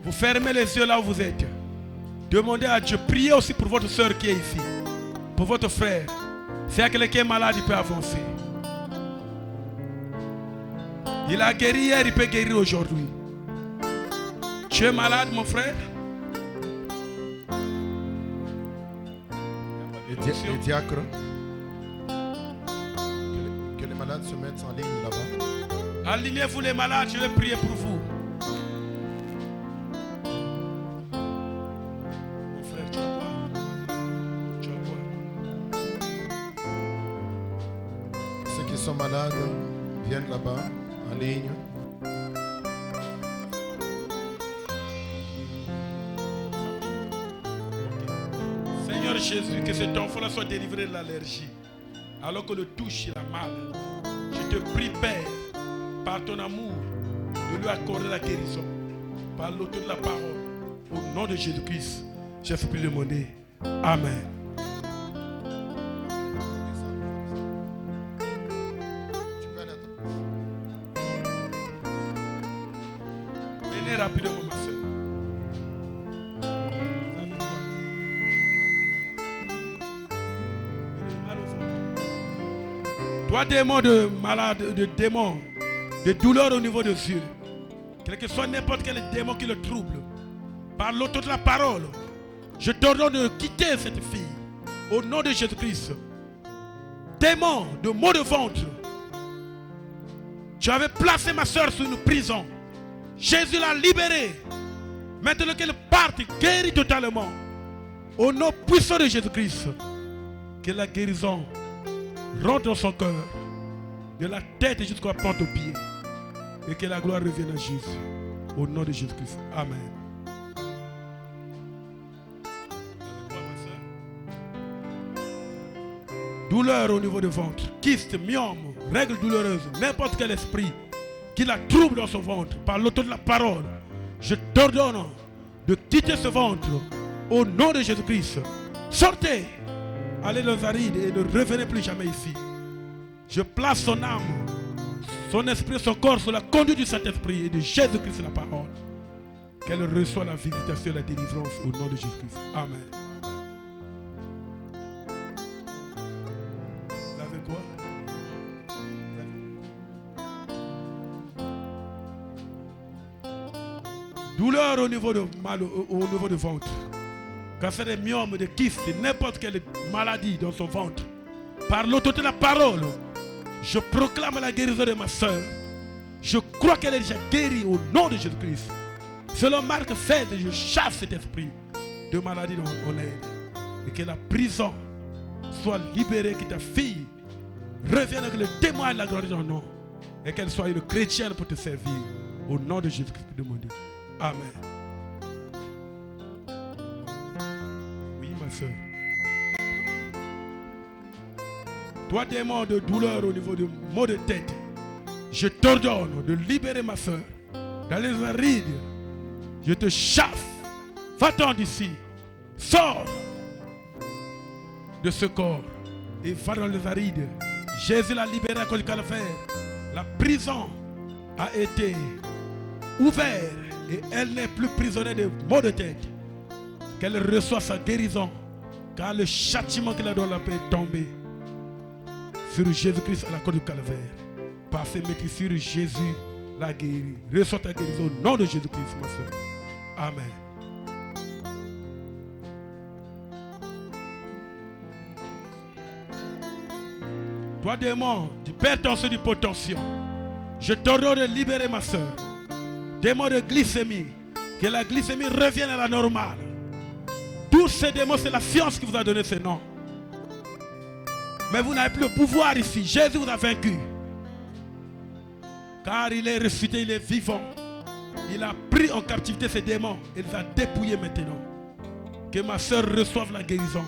Vous fermez les yeux là où vous êtes. Demandez à Dieu. Priez aussi pour votre soeur qui est ici. Pour votre frère. Si quelqu'un qui est malade, il peut avancer. Il a guéri hier, il peut guérir aujourd'hui. Tu es malade, mon frère? Les diacres. Que les malades se mettent en ligne là-bas. Alignez-vous les malades, je vais prier pour vous. Mon frère, tu vas voir. Tu vas voir. Ceux qui sont malades viennent là-bas, en ligne. Seigneur Jésus, que cet enfant-là soit délivré de l'allergie. Alors que le touche, il a mal. Je te prie, Père, par ton amour, de lui accorder la guérison. Par l'auteur de la parole. Au nom de Jésus-Christ, j'ai supplié de demander. Amen. rapidement, ma soeur. Toi, démon de malade, de démon, de douleur au niveau des yeux, quel que soit n'importe quel démon qui le trouble, par l'autre de la parole, je t'ordonne de quitter cette fille au nom de Jésus-Christ. Démon de maux de ventre, tu avais placé ma soeur sous une prison. Jésus l'a libérée. Maintenant qu'elle parte guérie totalement. Au nom puissant de Jésus-Christ, que la guérison rentre dans son cœur, de la tête jusqu'à la plante aux pieds, et que la gloire revienne à Jésus. Au nom de Jésus-Christ. Amen. Douleur au niveau du ventre, kyste, myome, règle douloureuse, n'importe quel esprit qui la trouble dans son ventre, par l'autorité de la parole, je t'ordonne de quitter ce ventre au nom de Jésus-Christ. Sortez, allez dans la ride et ne revenez plus jamais ici. Je place son âme, son esprit, son corps sous la conduite du Saint-Esprit et de Jésus-Christ la parole. Qu'elle reçoive la visitation et la délivrance au nom de Jésus-Christ. Amen. Vous avez quoi? Douleur au niveau de mal, au niveau du ventre. Cancer des myomes, des kystes, n'importe quelle maladie dans son ventre. Par l'autorité de la parole, je proclame la guérison de ma soeur. Je crois qu'elle est déjà guérie au nom de Jésus-Christ. Selon Marc 16, je chasse cet esprit de maladie dans mon aide. Et que la prison soit libérée, que ta fille revienne avec le témoin de la gloire de ton nom. Et qu'elle soit une chrétienne pour te servir. Au nom de Jésus-Christ de mon Dieu. Amen. Oui, ma soeur. Toi, démon de douleur au niveau du maux de tête, je t'ordonne de libérer ma soeur. Dans les rides, je te chasse. Va-t'en d'ici. Sors de ce corps et va dans les arides. Jésus l'a libéré à cause du calvaire. La prison a été ouverte. Et elle n'est plus prisonnière de maux de tête. Qu'elle reçoive sa guérison. Car le châtiment qu'elle a dans la paix est tombé sur Jésus-Christ à la croix du calvaire. Par ses métissures, Jésus l'a guéri. Reçois ta guérison au nom de Jésus-Christ, ma soeur. Amen. Toi, démon, d'hypertension, d'hypotension, je t'ordonne de libérer ma soeur. Démon de glycémie, que la glycémie revienne à la normale. Tous ces démons, c'est la science qui vous a donné ce nom. Mais vous n'avez plus le pouvoir ici. Jésus vous a vaincu. Car il est ressuscité, il est vivant. Il a pris en captivité ces démons. Il les a dépouillés maintenant. Que ma soeur reçoive la guérison.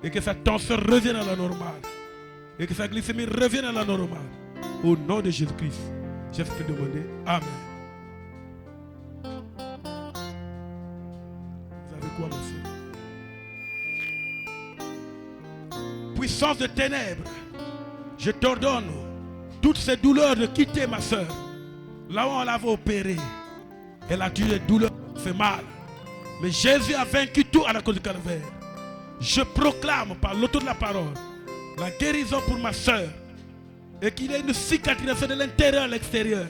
Et que sa tension revienne à la normale. Et que sa glycémie revienne à la normale. Au nom de Jésus-Christ, j'espère te demander. Amen. Quoi, ma soeur? Puissance de ténèbres, je t'ordonne toutes ces douleurs de quitter ma soeur. Là où on l'avait opérée, elle a eu des douleurs, fait mal. Mais Jésus a vaincu tout à la cause du calvaire. Je proclame par l'autorité de la parole la guérison pour ma soeur. Et qu'il y ait une cicatrisation de l'intérieur à l'extérieur.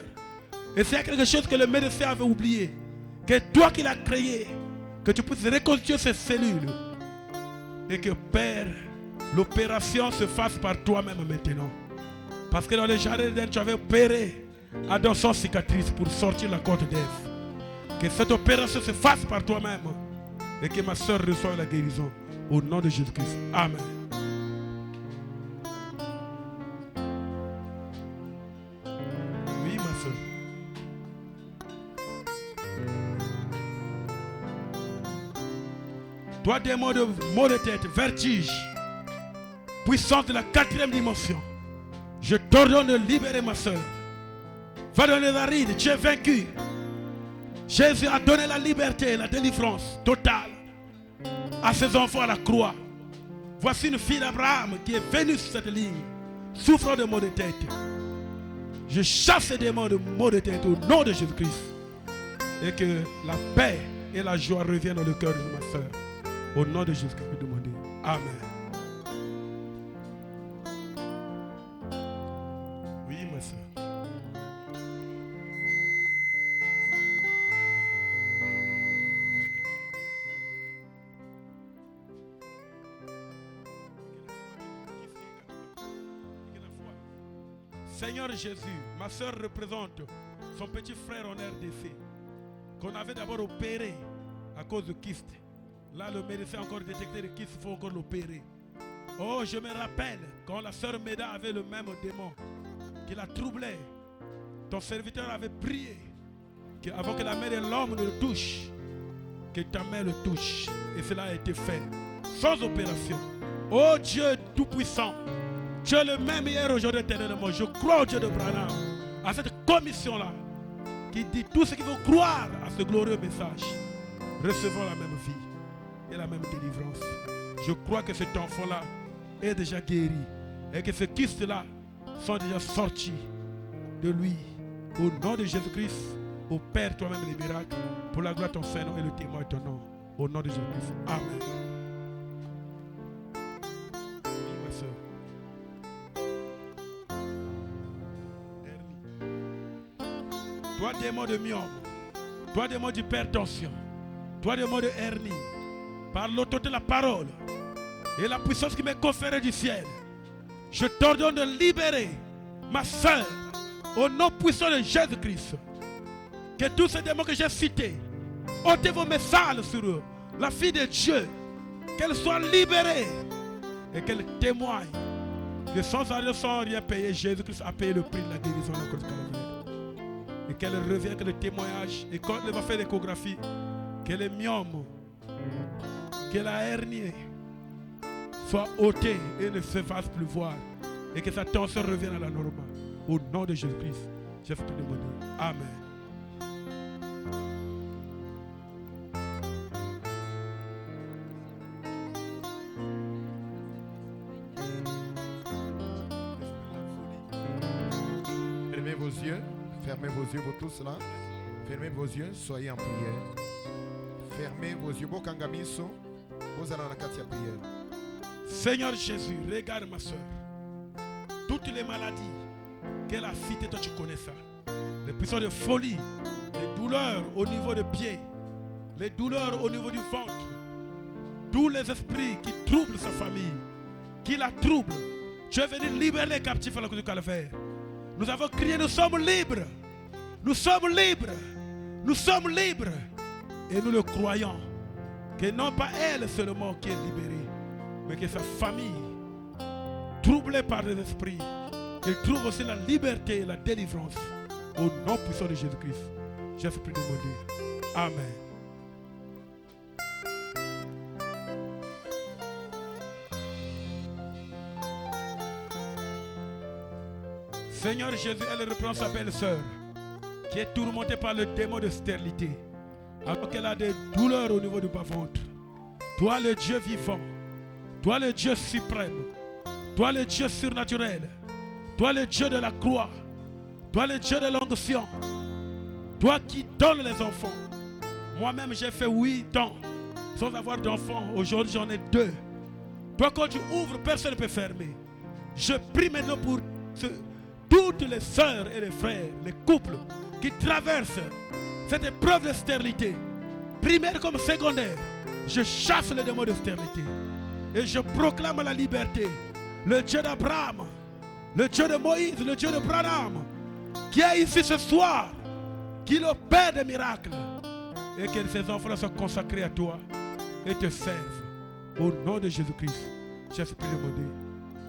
Et c'est quelque chose que le médecin avait oublié. Que toi qui l'as créé, que tu puisses reconstituer ces cellules. Et que, Père, l'opération se fasse par toi-même maintenant. Parce que dans le jardin d'Éden, tu avais opéré Adam sans cicatrice pour sortir la côte d'Ève. Que cette opération se fasse par toi-même. Et que ma soeur reçoive la guérison. Au nom de Jésus-Christ. Amen. Oui, ma soeur. Toi, démon de maux de tête, vertige, puissance de la 4e dimension, je t'ordonne de libérer ma soeur. Va dans les arides, tu es vaincu. Jésus a donné la liberté, la délivrance totale à ses enfants à la croix. Voici une fille d'Abraham qui est venue sur cette ligne, souffrant de maux de tête. Je chasse ces démons de maux de tête au nom de Jésus-Christ. Et que la paix et la joie reviennent dans le cœur de ma soeur. Au nom de Jésus, je peux demander. Amen. Oui, ma soeur. Seigneur Jésus, ma soeur représente son petit frère en RDC, qu'on avait d'abord opéré à cause de kyste. Là, le médecin a encore détecté le kyste, il faut encore l'opérer. Oh, je me rappelle quand la soeur Méda avait le même démon qui la troublait. Ton serviteur avait prié qu'avant que la main de l'homme ne le touche, que ta main le touche. Et cela a été fait sans opération. Oh Dieu Tout-Puissant, tu es le même hier, aujourd'hui, éternellement. Je crois au Dieu de Branham, à cette commission-là, qui dit tout ce qu'il faut croire à ce glorieux message. Recevons la même vie et la même délivrance. Je crois que cet enfant-là est déjà guéri et que ces kystes-là sont déjà sortis de lui. Au nom de Jésus-Christ, opère toi-même les miracles pour la gloire de ton Saint-Nom et le témoin de ton nom. Au nom de Jésus-Christ. Amen. Toi, démon de myome, toi, démon d'hypertension, toi, démon de hernie, par l'autorité de la parole et la puissance qui m'est conférée du ciel, je t'ordonne de libérer ma soeur au nom puissant de Jésus-Christ. Que tous ces démons que j'ai cités, ôtez vos messages sur eux, la fille de Dieu, qu'elle soit libérée et qu'elle témoigne que sans arrêt, sans rien payer, Jésus-Christ a payé le prix de la guérison de la croix de Calvaire. Et qu'elle revienne, que le témoignage, et quand elle va faire l'échographie, que les myomes, que la hernie soit ôtée et ne se fasse plus voir. Et que sa tension revienne à la normale. Au nom de Jésus-Christ, j'ai fait demander. Amen. Fermez vos yeux. Fermez vos yeux, vous tous là. Fermez vos yeux, soyez en prière. Fermez vos yeux. Bokangamiso, vous allez dans la quartier prière. Seigneur Jésus, regarde ma soeur. Toutes les maladies qu'elle a citées, toi tu connais ça. Les puissances de folie, les douleurs au niveau des pieds, les douleurs au niveau du ventre, tous les esprits qui troublent sa famille, qui la troublent. Tu es venu libérer les captifs à la croix du Calvaire. Nous avons crié, nous sommes libres. Nous sommes libres. Nous sommes libres. Et nous le croyons. Que non pas elle seulement qui est libérée, mais que sa famille, troublée par les esprits, qu'elle trouve aussi la liberté et la délivrance. Au nom puissant de Jésus-Christ. J'ai fait plus de demander. Amen. Seigneur Jésus, elle reprend sa belle-sœur qui est tourmentée par le démon de stérilité, alors qu'elle a des douleurs au niveau du bas-ventre. Toi le Dieu vivant, toi le Dieu suprême, toi le Dieu surnaturel, toi le Dieu de la croix, toi le Dieu de l'onction, toi qui donnes les enfants. Moi-même j'ai fait 8 ans sans avoir d'enfants, aujourd'hui j'en ai 2. Toi quand tu ouvres, personne ne peut fermer. Je prie maintenant pour toutes les sœurs et les frères, les couples qui traversent cette épreuve de stérilité, primaire comme secondaire. Je chasse les démons de stérilité et je proclame la liberté. Le Dieu d'Abraham, le Dieu de Moïse, le Dieu de Branham, qui est ici ce soir, qui opère des miracles, et que ces enfants soient consacrés à toi et te servent. Au nom de Jésus-Christ, j'ai supplié demander.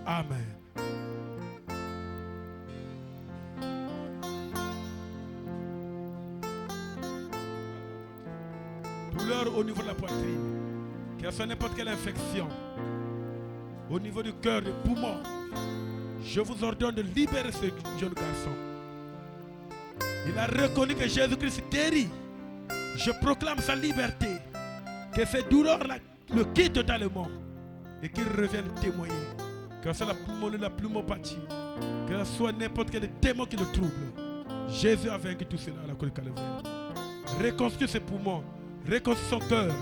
Amen. Douleur au niveau de la poitrine, qu'il y ait n'importe quelle infection, au niveau du cœur, des poumons, je vous ordonne de libérer ce jeune garçon. Il a reconnu que Jésus-Christ guérit. Je proclame sa liberté, que ces douleurs-là le quittent totalement et qu'il revienne témoigner. Que ce soit la pneumonie, la pneumopathie, que ce soit n'importe quel démon qui le trouble. Jésus a vaincu tout cela à la croix du Calvaire. Reconstruis ses poumons. Reconstruis son cœur.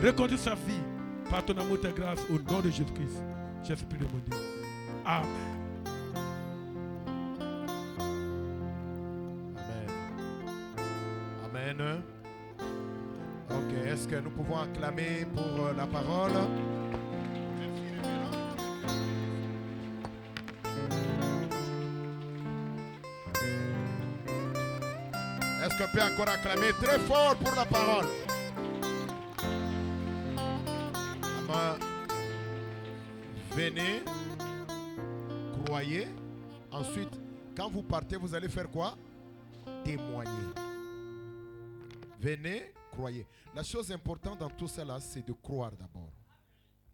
Reconstruis sa vie. Par ton amour et ta grâce, au nom de Jésus-Christ. J'ai pris de mon Dieu. Amen. Amen. Amen. Ok, est-ce que nous pouvons acclamer pour la parole? Est-ce qu'on peut encore acclamer très fort pour la parole? Amen. Venez, croyez. Ensuite, quand vous partez, vous allez faire quoi? Témoigner. Venez, croyez. La chose importante dans tout cela, c'est de croire d'abord.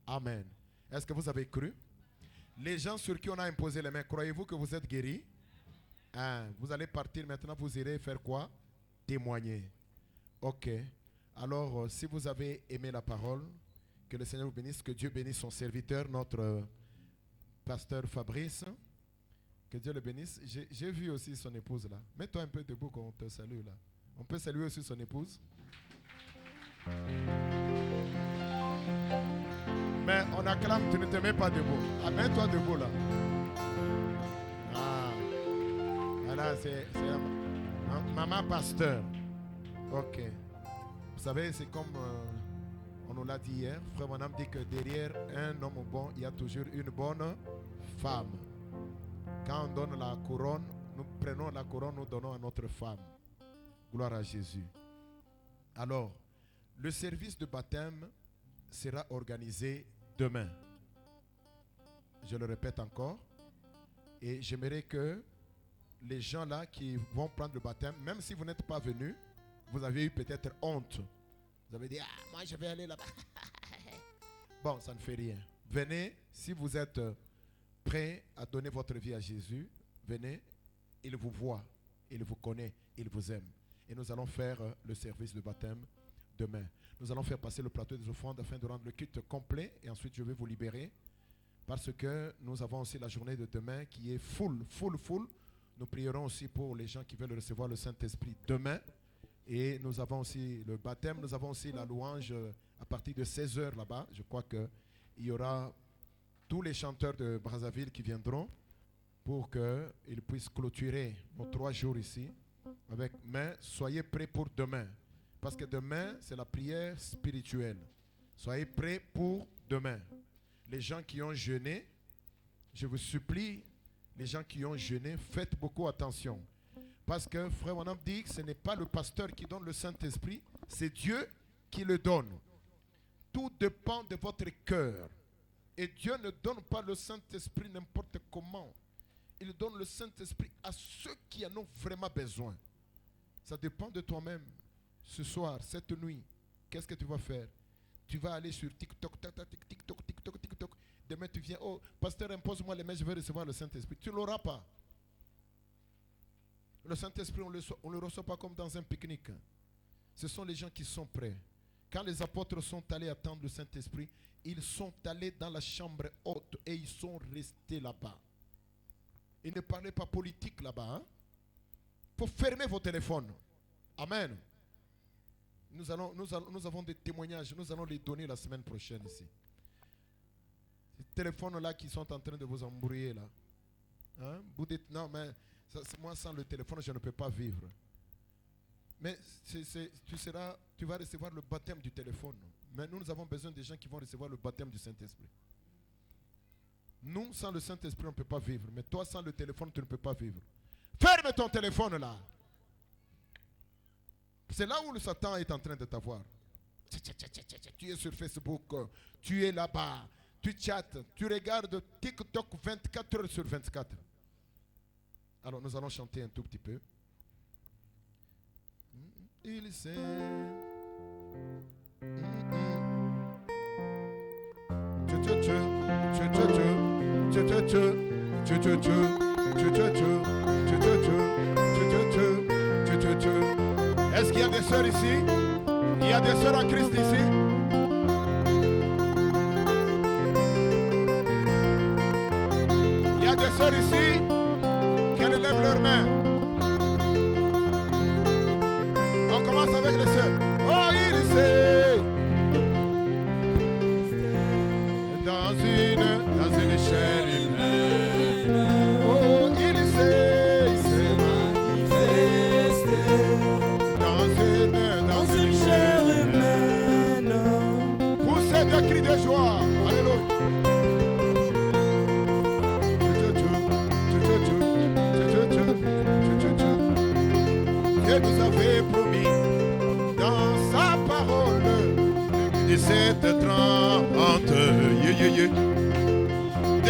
Amen. Est-ce que vous avez cru? Les gens sur qui on a imposé les mains, croyez-vous que vous êtes guéris? Vous allez partir maintenant, vous irez faire quoi? Témoigner. Ok. Alors, si vous avez aimé la parole, que le Seigneur vous bénisse, que Dieu bénisse son serviteur, notre pasteur Fabrice. Que Dieu le bénisse. J'ai vu aussi son épouse là. Mets-toi un peu debout qu'on te salue là. On peut saluer aussi son épouse. Mais on acclame, tu ne te mets pas debout. Ah, mets-toi debout là. Ah. Voilà, c'est maman pasteur. Ok. Vous savez, c'est comme on nous l'a dit hier. Frère Bonhomme dit que derrière un homme bon, il y a toujours une bonne femme. Quand on donne la couronne, nous prenons la couronne, nous donnons à notre femme. Gloire à Jésus. Alors, le service de baptême sera organisé demain. Je le répète encore. Et j'aimerais que les gens là qui vont prendre le baptême, même si vous n'êtes pas venus, vous avez eu peut-être honte. Vous avez dit, moi je vais aller là-bas. Bon, ça ne fait rien. Venez, si vous êtes prêt à donner votre vie à Jésus, venez, il vous voit, il vous connaît, il vous aime. Et nous allons faire le service de baptême demain. Nous allons faire passer le plateau des offrandes afin de rendre le culte complet et ensuite je vais vous libérer parce que nous avons aussi la journée de demain qui est full. Nous prierons aussi pour les gens qui veulent recevoir le Saint-Esprit demain et nous avons aussi le baptême, nous avons aussi la louange à partir de 16h là-bas. Je crois qu'il y aura tous les chanteurs de Brazzaville qui viendront pour qu'ils puissent clôturer nos 3 jours ici. Mais soyez prêts pour demain. Parce que demain, c'est la prière spirituelle. Soyez prêts pour demain. Les gens qui ont jeûné, je vous supplie, les gens qui ont jeûné, faites beaucoup attention. Parce que Frère Bonhomme dit que ce n'est pas le pasteur qui donne le Saint-Esprit, c'est Dieu qui le donne. Tout dépend de votre cœur. Et Dieu ne donne pas le Saint-Esprit n'importe comment. Il donne le Saint-Esprit à ceux qui en ont vraiment besoin. Ça dépend de toi-même. Ce soir, cette nuit, qu'est-ce que tu vas faire? Tu vas aller sur TikTok. Demain, tu viens, oh, pasteur, impose-moi les mains, je vais recevoir le Saint-Esprit. Tu ne l'auras pas. Le Saint-Esprit, on ne le reçoit pas comme dans un pique-nique. Ce sont les gens qui sont prêts. Quand les apôtres sont allés attendre le Saint-Esprit, ils sont allés dans la chambre haute et ils sont restés là-bas. Ils ne parlaient pas politique là-bas. Il faut fermer vos téléphones. Amen. Nous avons des témoignages. Nous allons les donner la semaine prochaine ici. Ces téléphones-là qui sont en train de vous embrouiller là. Vous dites, non, mais moi sans le téléphone, je ne peux pas vivre. Mais tu vas recevoir le baptême du téléphone. Mais nous avons besoin des gens qui vont recevoir le baptême du Saint-Esprit. Nous, sans le Saint-Esprit, on ne peut pas vivre. Mais toi, sans le téléphone, tu ne peux pas vivre. Ferme ton téléphone là. C'est là où le Satan est en train de t'avoir. Tu es sur Facebook, tu es là-bas, tu chattes, tu regardes TikTok 24 heures sur 24. Alors nous allons chanter un tout petit peu. Il sait. Est-ce qu'il y a des sœurs ici? Il y a des sœurs en Christ ici? Il y a des sœurs ici? Qu'elles lèvent leurs mains. On commence avec les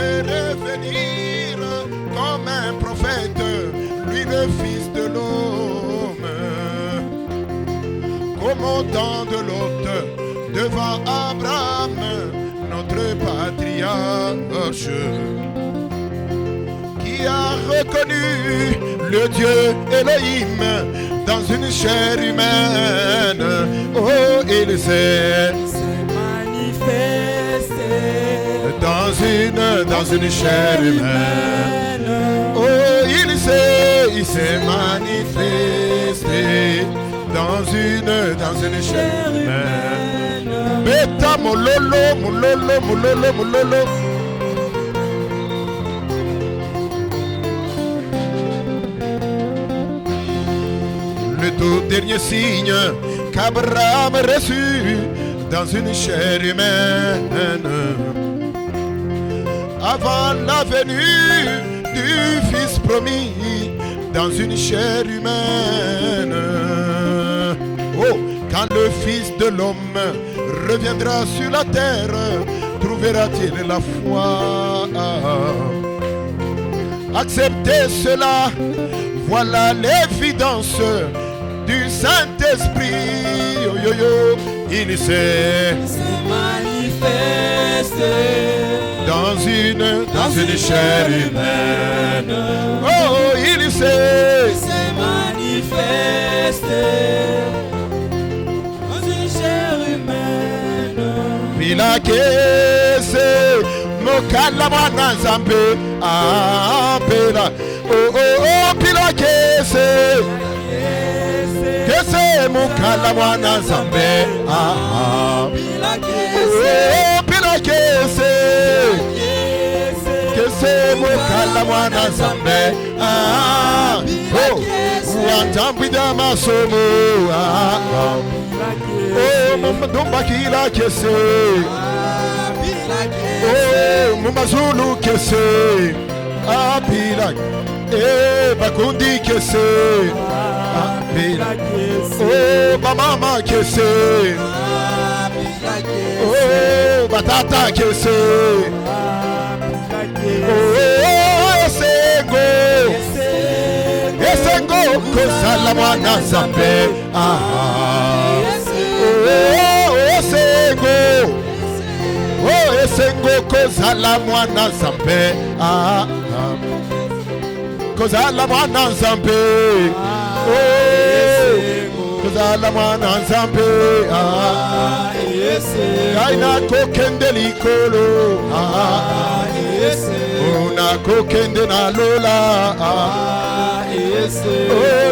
de revenir comme un prophète, lui le Fils de l'homme. Comme au temps de Lot, devant Abraham, notre patriarche, qui a reconnu le Dieu Elohim dans une chair humaine. Oh, il s'est manifesté dans une chair humaine. Oh, il s'est manifesté dans une chair humaine. Beta mololo, mololo, mololo, mololo. Le tout dernier signe qu'Abraham reçut dans une chair humaine, avant la venue du Fils promis dans une chair humaine. Oh, quand le Fils de l'homme reviendra sur la terre, trouvera-t-il la foi? Acceptez cela, voilà l'évidence du Saint-Esprit. Oh, yo, yo. Il s'est manifesté dans une chair humaine. Oh, il s'est manifesté dans une chair humaine. Pilakese mokala mwana Nzambe apela. Oh, oh, oh, pilakese kese mokala mwana Nzambe pilakese kese mokala mwana Nzambe wantambwida masomo mumandumba kila kese mumazulu kese bakundi kese oh, bamama kese oh, batata kese oh, esengo kozala mwana Nzambe esengo kozala mwana Nzambe kozala mwana Nzambe kozala mwana Nzambe kaina kokende likolo na kokende na lola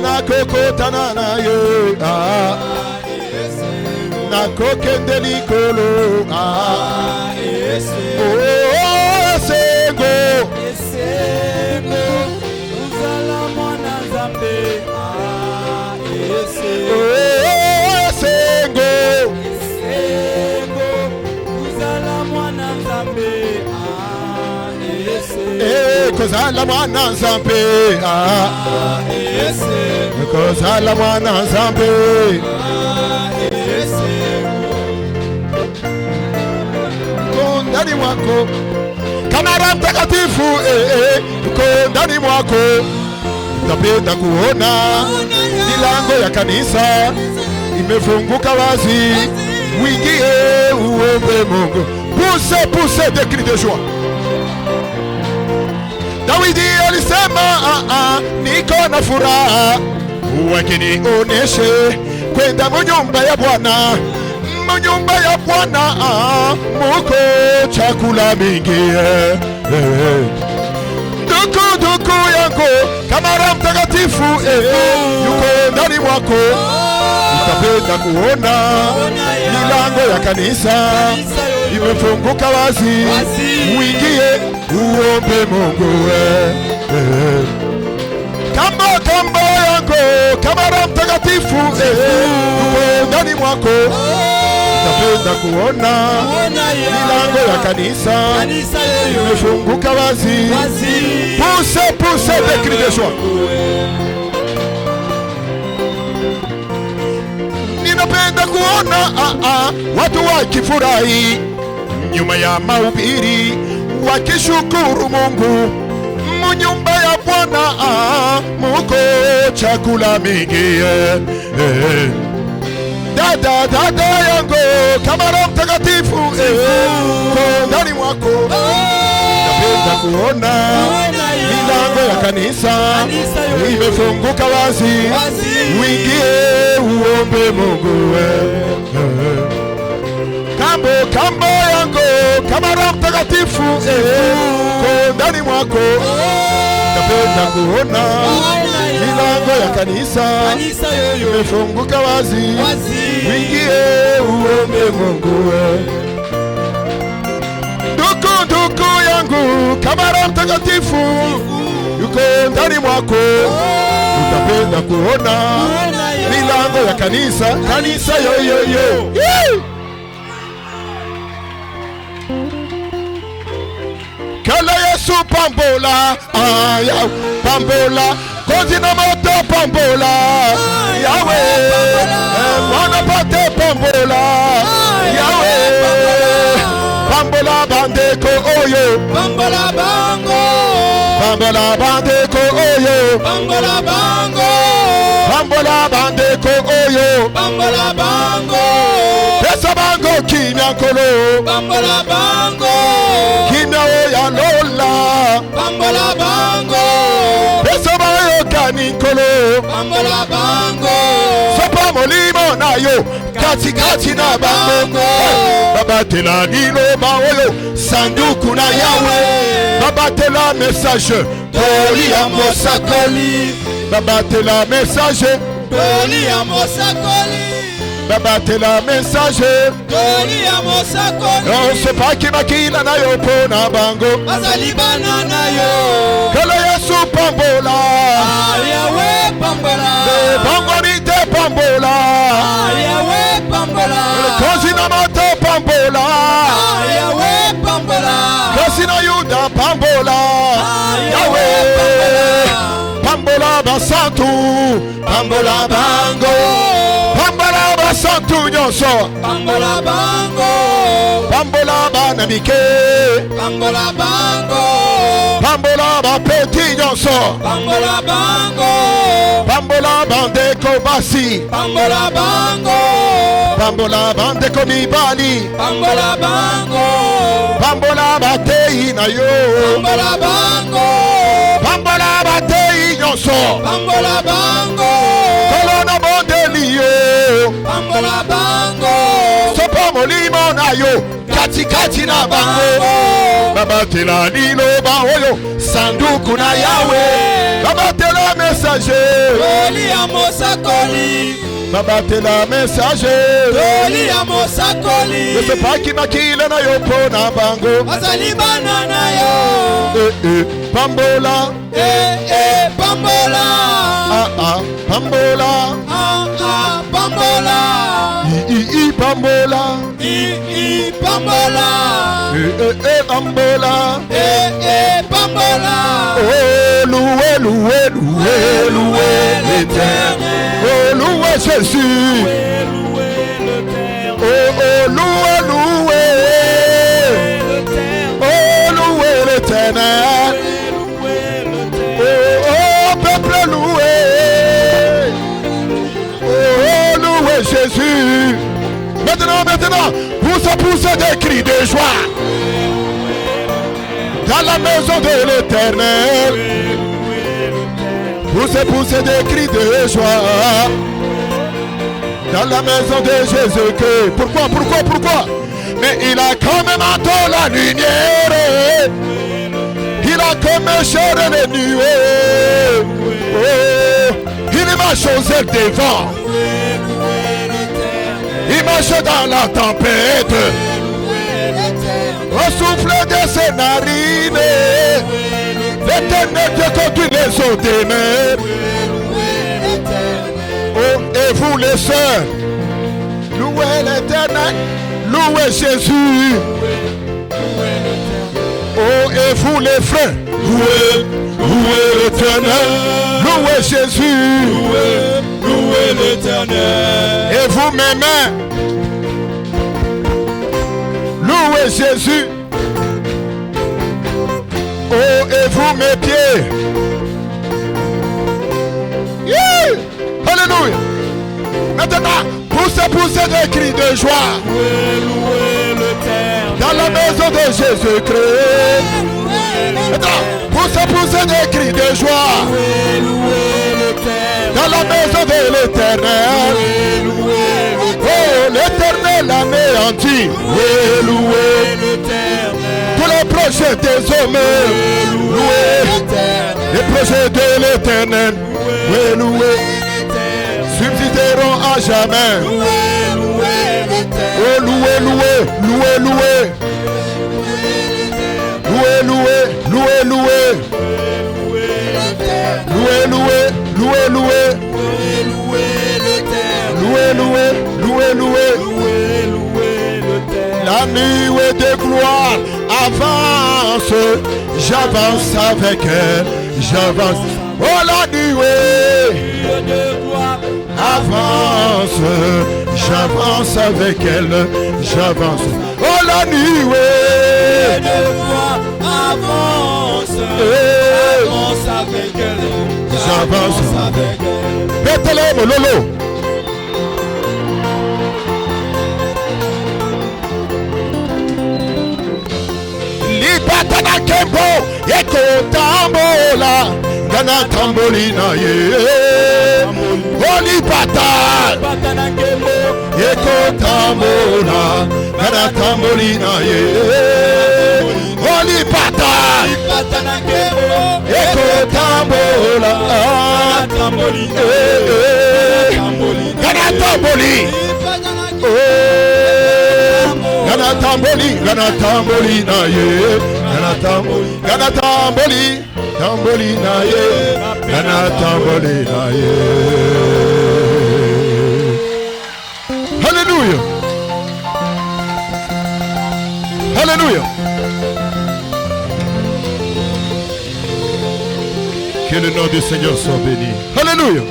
na kokotana na ye na kokende likolo esengo kozala mwana Nzambe esengo kozala mwana Nzambe kozala mwana Nzambe kozala mwana Nzambe ndani mwako kama Roho Mtakatifu uko ndani mwako, utapenda kuona milango ya kanisa imefunguka wazi, uingie uombe Mungu. Pousse des cris de joie. Dawidi alisema niko na furaha, wakinioneshe kwenda munyumba ya Bwana. Munyumba ya Bwana muko chakula mingi. Ndugu yangu, kama Roho Mtakatifu yuko ndani mwako, utapenda kuona milango ya kanisa imefunguka wazi, uingie uombe Mungu. Kamba yangu, kama Roho Mtakatifu yuko ndani mwako, utapenda kuona milango ya kanisa imefunguka wazi. Pousse des cris de joie. Ninapenda kuona watu wakifurahi nyuma ya mahubiri, akishukuru Mungu munyumba ya Bwana muko chakula mingi. Dada yangu kama Roho Mtakatifu ndani mwako, napenda kuona milango ya kanisa imefunguka wazi, uingie uombe Mungu. Kambo yangu kama Roho Mtakatifu ndani mwako, napenda kuona milango ya kanisa imefunguka wazi, uingie uombe Mungu. Ndugu yangu kama Roho Mtakatifu yuko ndani mwako, utapenda kuona milango ya kanisa yoyoyo. Kala Yesu pambola, pambola, kozi na moto pambola, Yahweh, mwana pate pambola, Yahweh, pambola bandeko oyo, Pambola bango, pambola bandeko oyo, Pambola bango, pambola bandeko oyo, Pambola bango, pesa bango kimya nkolo, Pambola bango, kimya oya lola, Pambola bango, pesa bayo kaninkolo, Pambola bango, sopa molimo na yo, kati na bango, babatela nilo baoyo, sanduku na Yahweh, babatela message, poli ya mosakoli, babatela message, Toli ya mosakoli, babatela message, Toli ya mosakoli, on se pa ki makila na yo pona bango, Azali banana yo, kala Yesu pambola, Yahweh pambola, bango ni te pambola, Yahweh pambola, kozi na moto pambola, Yahweh pambola, kozi na Yuda pambola, Yahweh, pambola basantu, pambola bango, pambola basantu nyonso, Pambola bango, pambola banamike, Pambola bango, pambola bapeti nyonso, Pambola bango, pambola bandeko basi, Pambola bango, pambola bandeko mibali, Pambola bango, pambola batei na yo, Pambola bango, pambola batei nyonso, Pambola bango, kolona bondeli yo, Pambola bango, sopa molimo na yo, kati na bango, babatela liloba oyo, sanduku na Yahweh, babatela messager, Toli ya mosakoli, babatela messager, Toli ya mosakoli, yeso paki makile na yo pona bango, Azali banana yo, pambola, Pambola, pambola, Pambola, pambola, Pambola, pambola, Pambola, oh loué l'Éternel, oh loué Jésus, oh loué l'Éternel, oh peuple loué, oh loué Jésus. Maintenant, pousse des cris de joie dans la maison de l'Éternel. Pousse des cris de joie dans la maison de Jésus. Pourquoi? Mais il a comme manteau la lumière, il a comme chair les nuées, oh, il m'a choisi devant, il marche dans la tempête, au souffle de ses narines, l'Éternel te conduit les eaux des mers. Oh, et vous les sœurs, louez l'Éternel, louez Jésus. Oh, et vous les frères, louez l'Éternel, louez Jésus. Louez l'Éternel. Et vous mes mains, louez Jésus. sous mes pieds. Yeah. Alléluia. Maintenant, poussez des cris de joie. Dans la maison de Jésus-Christ. Maintenant, poussez des cris de joie. Dans la maison de l'Éternel. Oh, l'Éternel anéanti. Tous les projets des hommes. Les projets de l'Éternel. Subsisteront à jamais. Oh, louez. La nuée de gloire avance. J'avance avec elle. J'avance. Oh, la nuée de gloire avance. J'avance avec elle. J'avance. Oh, la nuée de gloire avance. J'avance avec elle. J'avance avec elle. Bethléem, Lolo. Libatana Kembo, Eko Tambola, Gana Tambolina, Holy Batana Kembo, Eko Tambola, Gana Tambolina, Holy Batana Kembo, Eko Tambola, Gana Tambolina. Gana tamboli na ye. Gana tamboli na ye. Gana tamboli na ye. Alléluia. Alléluia. Que le nom du Seigneur soit béni. Alléluia.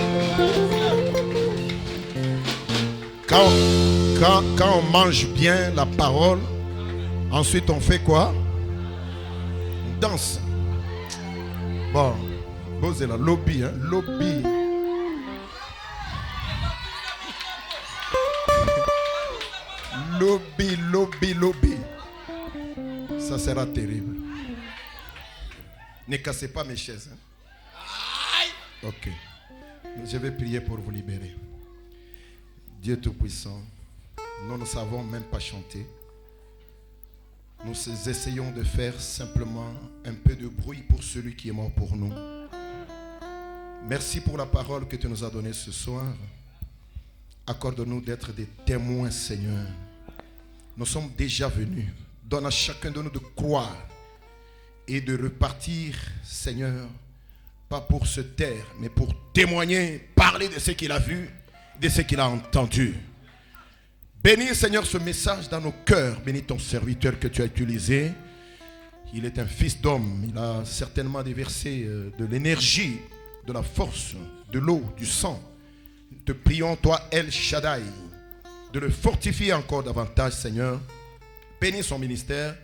Quand on mange bien la parole, ensuite on fait quoi? On danse. Bon, c'est la lobby, hein? Lobby. Lobby. Ça sera terrible. Ne cassez pas mes chaises. Hein? Ok. Je vais prier pour vous libérer. Dieu Tout-Puissant, nous ne savons même pas chanter. Nous essayons de faire simplement un peu de bruit pour celui qui est mort pour nous. Merci pour la parole que tu nous as donnée ce soir. Accorde-nous d'être des témoins, Seigneur. Nous sommes déjà venus. Donne à chacun de nous de croire et de repartir, Seigneur, pas pour se taire, mais pour témoigner, parler de ce qu'il a vu, de ce qu'il a entendu. Bénis, Seigneur, ce message dans nos cœurs. Bénis ton serviteur que tu as utilisé. Il est un fils d'homme. Il a certainement déversé de l'énergie, de la force, de l'eau, du sang. Te prions, toi, El Shaddai, de le fortifier encore davantage, Seigneur. Bénis son ministère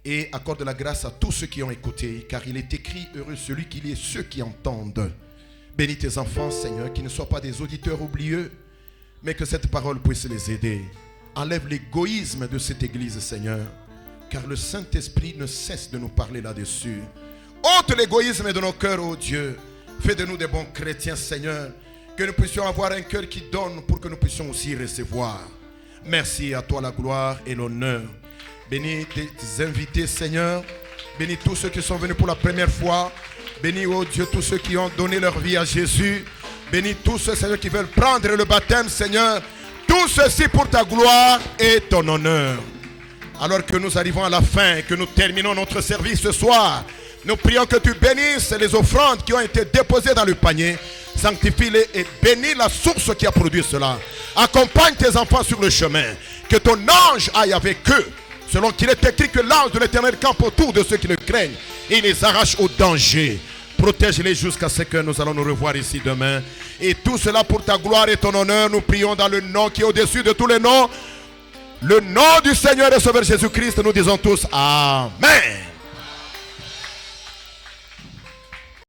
et accorde la grâce à tous ceux qui ont écouté, car il est écrit, heureux celui qui lit et ceux qui entendent. Bénis tes enfants, Seigneur, qui ne soient pas des auditeurs oublieux, mais que cette parole puisse les aider. Enlève l'égoïsme de cette église, Seigneur, car le Saint-Esprit ne cesse de nous parler là-dessus. Ôte l'égoïsme de nos cœurs, ô Dieu. Fais de nous des bons chrétiens, Seigneur, que nous puissions avoir un cœur qui donne pour que nous puissions aussi recevoir. Merci, à toi la gloire et l'honneur. Bénis tes invités, Seigneur. Bénis tous ceux qui sont venus pour la première fois. Bénis, oh Dieu, tous ceux qui ont donné leur vie à Jésus. Bénis tous ceux, Seigneur, qui veulent prendre le baptême, Seigneur. Tout ceci pour ta gloire et ton honneur. Alors que nous arrivons à la fin et que nous terminons notre service ce soir, nous prions que tu bénisses les offrandes qui ont été déposées dans le panier. Sanctifie-les et bénis la source qui a produit cela. Accompagne tes enfants sur le chemin. Que ton ange aille avec eux. Selon qu'il est écrit que l'ange de l'Éternel campe autour de ceux qui le craignent et les arrache au danger. Protège-les jusqu'à ce que nous allons nous revoir ici demain. Et tout cela pour ta gloire et ton honneur. Nous prions dans le nom qui est au-dessus de tous les noms. Le nom du Seigneur et Sauveur Jésus-Christ. Nous disons tous Amen.